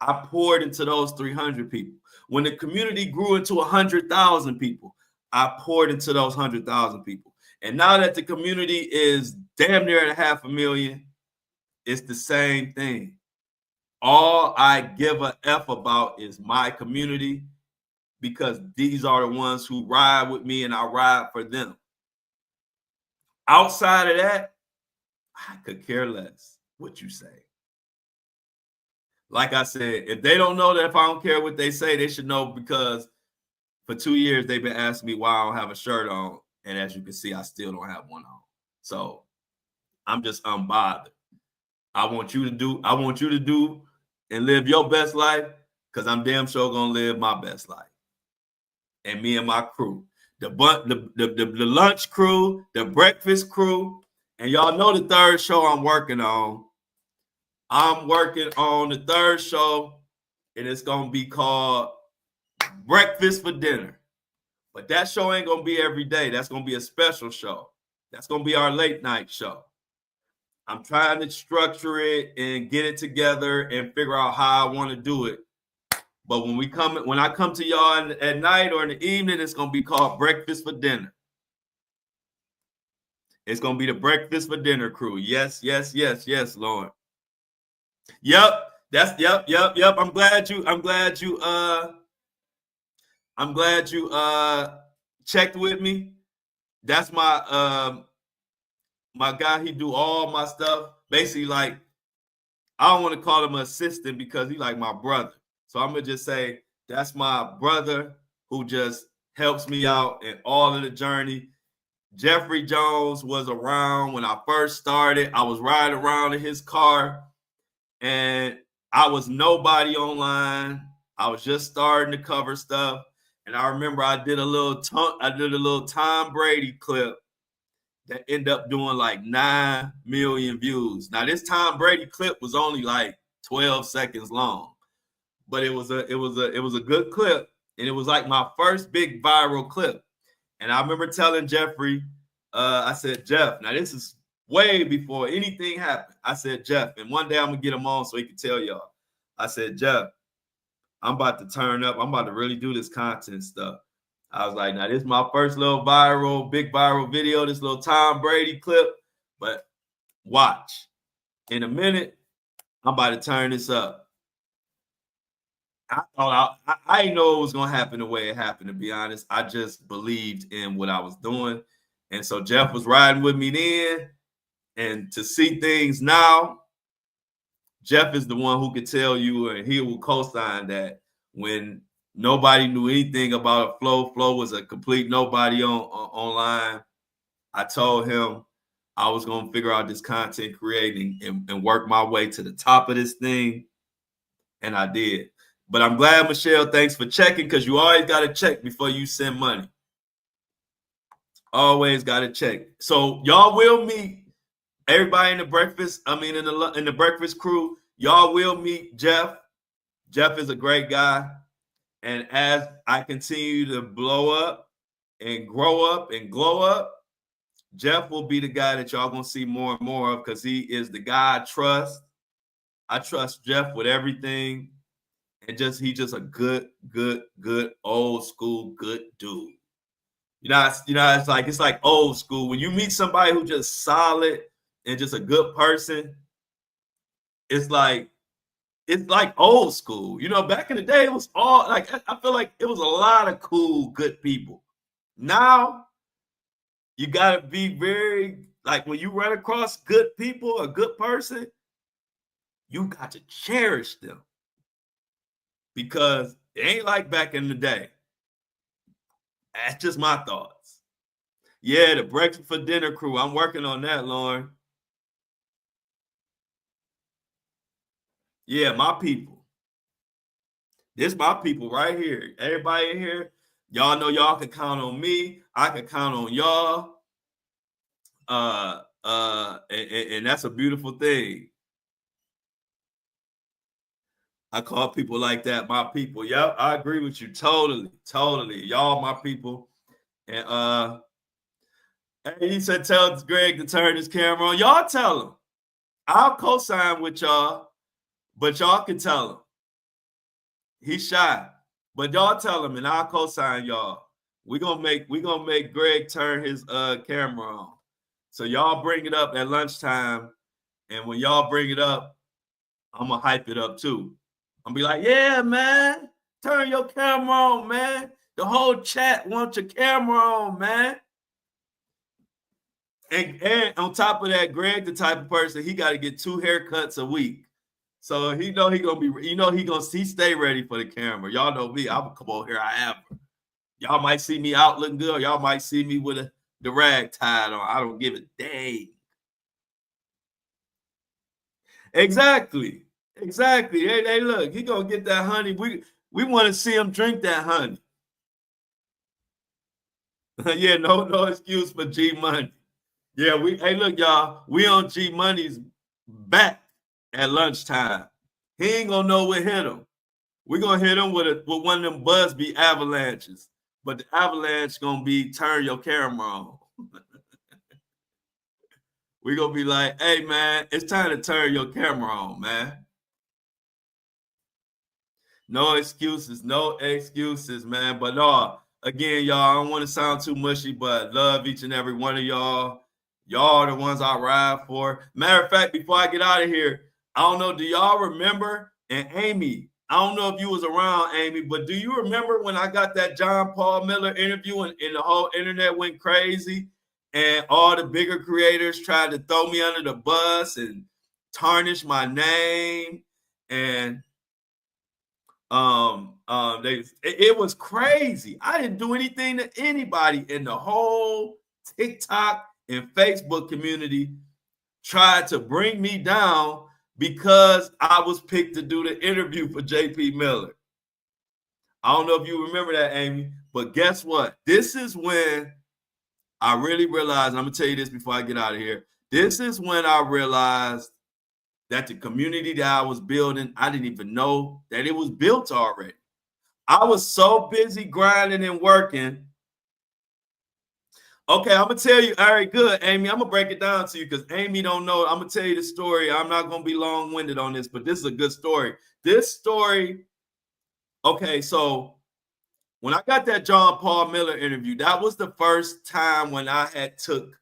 I poured into those 300 people. When the community grew into 100,000 people, I poured into those 100,000 people. And now that the community is damn near at 500,000, it's the same thing. All I give a F about is my community, because these are the ones who ride with me and I ride for them. Outside of that, I could care less what you say. Like I said, if they don't know that, if I don't care what they say, they should know, because for 2 years they've been asking me why I don't have a shirt on. And as you can see, I still don't have one on. So I'm just unbothered. I want you to do and live your best life, because I'm damn sure gonna live my best life. And me and my crew. The lunch crew, the breakfast crew, and y'all know the third show I'm working on. I'm working on the third show, and it's gonna be called Breakfast for Dinner. But that show ain't gonna be every day. That's gonna be a special show. That's gonna be our late night show. I'm trying to structure it and get it together and figure out how I want to do it. But when I come to y'all at night or in the evening, it's gonna be called Breakfast for Dinner. It's gonna be the Breakfast for Dinner crew. Yes, yes, yes, yes, Lord. Yep, that's yep. I'm glad you checked with me. That's my my guy. He do all my stuff. Basically, like, I don't want to call him an assistant because he like my brother. So I'm gonna just say that's my brother who just helps me out in all of the journey. Jeffrey Jones was around when I first started. I was riding around in his car, and I was nobody online. I was just starting to cover stuff, and I remember I did a little Tom Brady clip that ended up doing like 9 million views. Now this Tom Brady clip was only like 12 seconds long, but it was a good clip, and it was like my first big viral clip. And I remember telling Jeffrey, I said, Jeff, now this is way before anything happened. I said, Jeff, and one day I'm gonna get him on so he can tell y'all. I said, Jeff, I'm about to turn up. I'm about to really do this content stuff. I was like, now this is my first little big viral video, this little Tom Brady clip, but watch. In a minute, I'm about to turn this up. I didn't know it was going to happen the way it happened, to be honest. I just believed in what I was doing. And so Jeff was riding with me then. And to see things now, Jeff is the one who could tell you, and he will co-sign that when nobody knew anything about Flo. Flo was a complete nobody online. I told him I was going to figure out this content creating and work my way to the top of this thing. And I did. But I'm glad, Michelle, thanks for checking, because you always got to check before you send money. Always got to check. So y'all will meet everybody in the breakfast. I mean, in the breakfast crew, y'all will meet Jeff. Jeff is a great guy. And as I continue to blow up and grow up and glow up, Jeff will be the guy that y'all going to see more and more of, because he is the guy I trust. I trust Jeff with everything. And he's just a good old school good dude. You know, it's like old school. When you meet somebody who just solid and just a good person, it's like old school. You know, back in the day, it was all like, I feel like it was a lot of cool, good people. Now, you gotta be very, like, when you run across good people, a good person, you got to cherish them. Because it ain't like back in the day. That's just my thoughts. Yeah, the Breakfast for Dinner crew. I'm working on that, Lauren. Yeah, my people. This my people right here. Everybody in here, y'all know y'all can count on me. I can count on y'all. And that's a beautiful thing. I call people like that my people. Yep, I agree with you totally. Y'all my people. And he said, tell Greg to turn his camera on. Y'all tell him. I'll co-sign with y'all, but y'all can tell him. He's shy, but y'all tell him, and I'll co-sign y'all. We're gonna make Greg turn his camera on. So y'all bring it up at lunchtime, and when y'all bring it up, I'm gonna hype it up too. I'm be like, yeah, man, turn your camera on, man. The whole chat wants your camera on, man. And on top of that, Greg, the type of person, he got to get 2 haircuts a week. So he stay ready for the camera. Y'all know me. I'm gonna come over here. I am. Y'all might see me out looking good. Y'all might see me with the rag tied on. I don't give a dang. Exactly. Exactly. Hey, look, he gonna get that honey. We want to see him drink that honey. Yeah, no excuse for G Money. Yeah, hey, look, y'all, we on G Money's back at lunchtime. He ain't gonna know what hit him. We're gonna hit him with one of them Busby avalanches, but the avalanche gonna be turn your camera on. We're gonna be like, hey man, it's time to turn your camera on, man. No excuses, man. But no, again, y'all, I don't want to sound too mushy, but love each and every one of y'all. Y'all are the ones I ride for. Matter of fact, before I get out of here, I don't know, do y'all remember? And Amy, I don't know if you was around, Amy, but do you remember when I got that John Paul Miller interview and the whole internet went crazy and all the bigger creators tried to throw me under the bus and tarnish my name? And it was crazy. I didn't do anything to anybody in the whole TikTok and Facebook community tried to bring me down because I was picked to do the interview for JP Miller. I don't know if you remember that, Amy, but guess what? This is when I really realized, and I'm gonna tell you this before I get out of here. This is when I realized that the community that I was building, I didn't even know that it was built already. I was so busy grinding and working. Okay, I'm going to tell you. All right, good, Amy. I'm going to break it down to you because Amy don't know. I'm going to tell you the story. I'm not going to be long-winded on this, but this is a good story. This story, okay, so when I got that John Paul Miller interview, that was the first time when I had took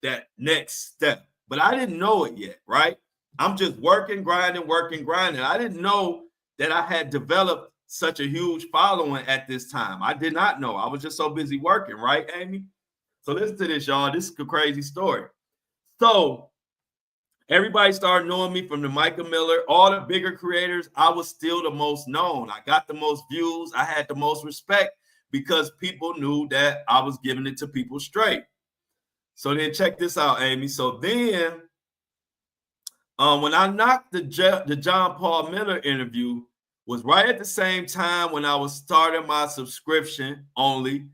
that next step, but I didn't know it yet, right? I'm just working, grinding. I didn't know that I had developed such a huge following at this time. I did not know. I was just so busy working, right, Amy? So listen to this, y'all. This is a crazy story. So everybody started knowing me from the Micah Miller, all the bigger creators. I was still the most known. I got the most views. I had the most respect because people knew that I was giving it to people straight. So then check this out, Amy. So then when I knocked the John Paul Miller interview was right at the same time when I was starting my subscription only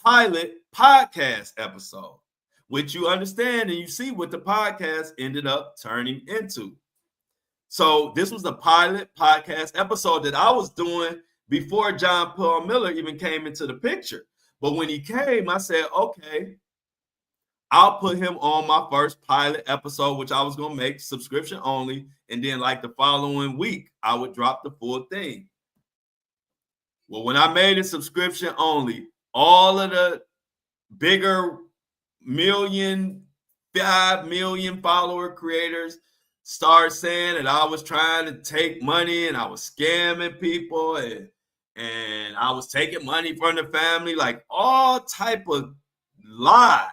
pilot podcast episode, which you understand and you see what the podcast ended up turning into. So this was the pilot podcast episode that I was doing before John Paul Miller even came into the picture. But when he came, I said, okay, I'll put him on my first pilot episode, which I was going to make subscription only. And then like the following week, I would drop the full thing. Well, when I made it subscription only, all of the bigger 5 million follower creators started saying that I was trying to take money and I was scamming people and I was taking money from the family, like all type of lies.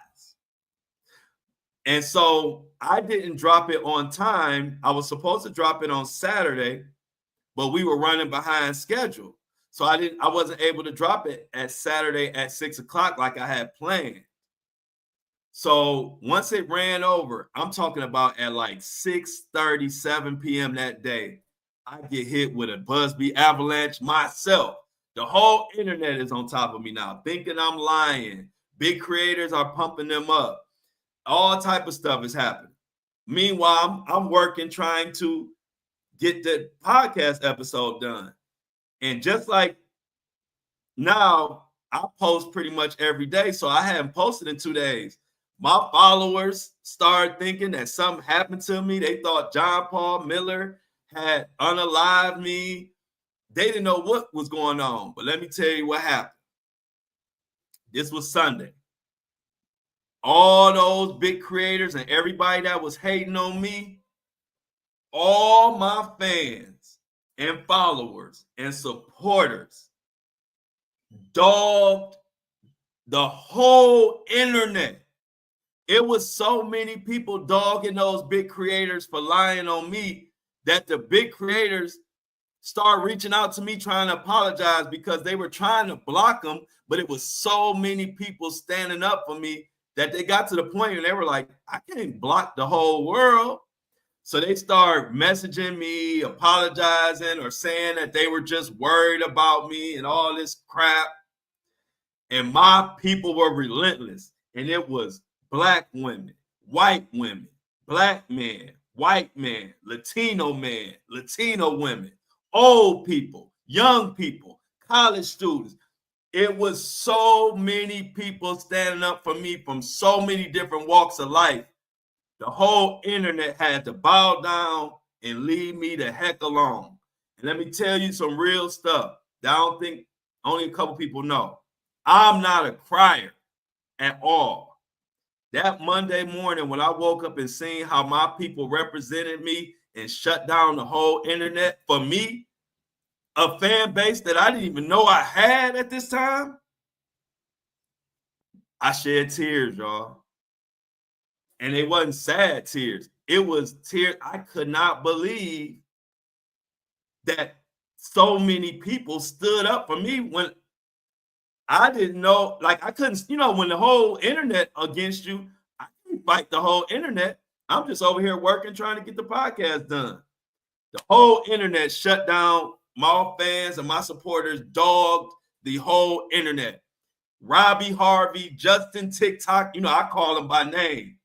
And so I didn't drop it on time. I was supposed to drop it on Saturday, but we were running behind schedule. So I wasn't able to drop it at Saturday at 6:00 like I had planned. So once it ran over, I'm talking about at like 6:30, 7 p.m. that day, I get hit with a Busby avalanche myself. The whole internet is on top of me now, thinking I'm lying. Big creators are pumping them up. All type of stuff is happening. Meanwhile, I'm working trying to get the podcast episode done. And just like now, I post pretty much every day. So I haven't posted in 2 days. My followers started thinking that something happened to me. They thought John Paul Miller had unalived me. They didn't know what was going on. But let me tell you what happened. This was Sunday. All those big creators and everybody that was hating on me, all my fans and followers and supporters dogged the whole internet. It was so many people dogging those big creators for lying on me that the big creators started reaching out to me trying to apologize because they were trying to block them, but it was so many people standing up for me that they got to the point and they were like, I can't block the whole world. So they start messaging me, apologizing, or saying that they were just worried about me and all this crap. And my people were relentless. And it was black women, white women, black men, white men, Latino women, old people, young people, college students. It was so many people standing up for me from so many different walks of life. The whole internet had to bow down and leave me the heck alone. And let me tell you some real stuff that I don't think only a couple people know. I'm not a crier at all. That Monday morning when I woke up and seen how my people represented me and shut down the whole internet for me, a fan base that I didn't even know I had at this time, I shed tears, y'all. And it wasn't sad tears. It was tears. I could not believe that so many people stood up for me when I didn't know, like I couldn't, when the whole internet against you, I couldn't fight the whole internet. I'm just over here working, trying to get the podcast done. The whole internet shut down. My fans and my supporters dogged the whole internet. Robbie Harvey, Justin TikTok, I call them by name.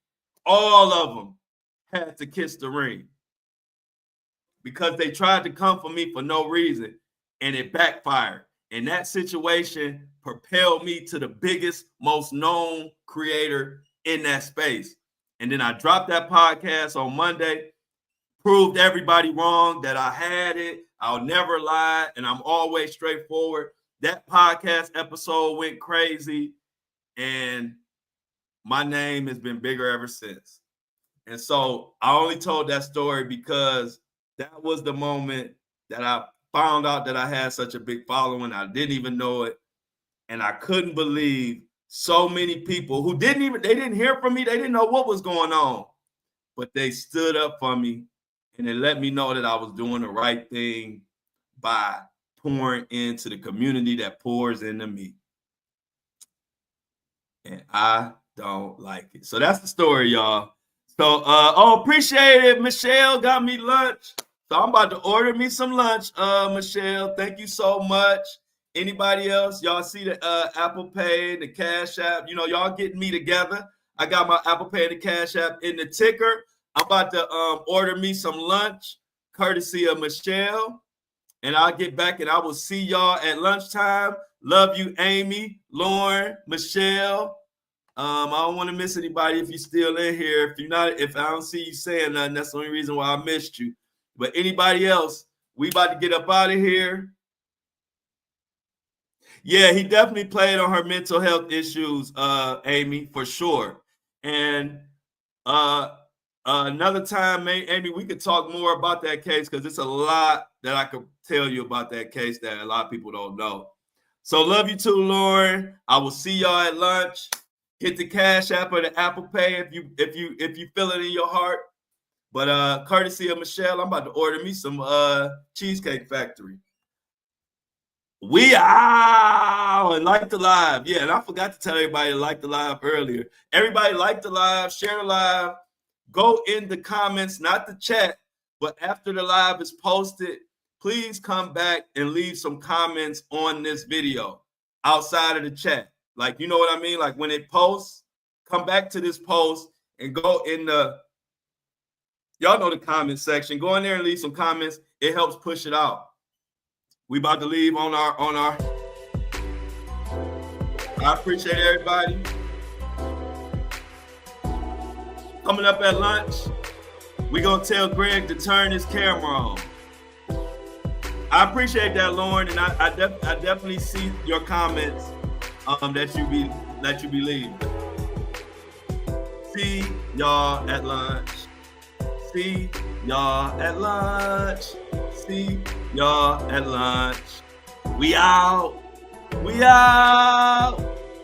All of them had to kiss the ring because they tried to come for me for no reason, and it backfired. And that situation propelled me to the biggest, most known creator in that space. And then I dropped that podcast on Monday, proved everybody wrong that I had it. I'll never lie, and I'm always straightforward. That podcast episode went crazy, and my name has been bigger ever since. And so I only told that story because that was the moment that I found out that I had such a big following. I didn't even know it. And I couldn't believe so many people who they didn't hear from me. They didn't know what was going on, but they stood up for me and they let me know that I was doing the right thing by pouring into the community that pours into me. And I don't like it. So that's the story, y'all. So, appreciate it. Michelle got me lunch. So I'm about to order me some lunch, Michelle. Thank you so much. Anybody else? Y'all see the Apple Pay, the Cash App. Y'all getting me together. I got my Apple Pay and the Cash App in the ticker. I'm about to order me some lunch, courtesy of Michelle. And I'll get back and I will see y'all at lunchtime. Love you, Amy, Lauren, Michelle. I don't want to miss anybody if you're still in here. If I don't see you saying nothing, that's the only reason why I missed you. But anybody else, we about to get up out of here. Yeah, he definitely played on her mental health issues, Amy, for sure. And another time, Amy, we could talk more about that case because it's a lot that I could tell you about that case that a lot of people don't know. So love you too, Lauren. I will see y'all at lunch. Hit the Cash App or the Apple Pay if you feel it in your heart. But courtesy of Michelle, I'm about to order me some Cheesecake Factory. We out and like the live. Yeah, and I forgot to tell everybody to like the live earlier. Everybody like the live, share the live, go in the comments, not the chat, but after the live is posted, please come back and leave some comments on this video outside of the chat. Like, you know what I mean? Like when it posts, come back to this post and go in y'all know the comment section. Go in there and leave some comments. It helps push it out. We about to leave on our. I appreciate everybody. Coming up at lunch, we're going to tell Greg to turn his camera on. I appreciate that, Lauren, and I definitely see your comments that you be leaving. See y'all at lunch. See y'all at lunch. See y'all at lunch. We out. We out.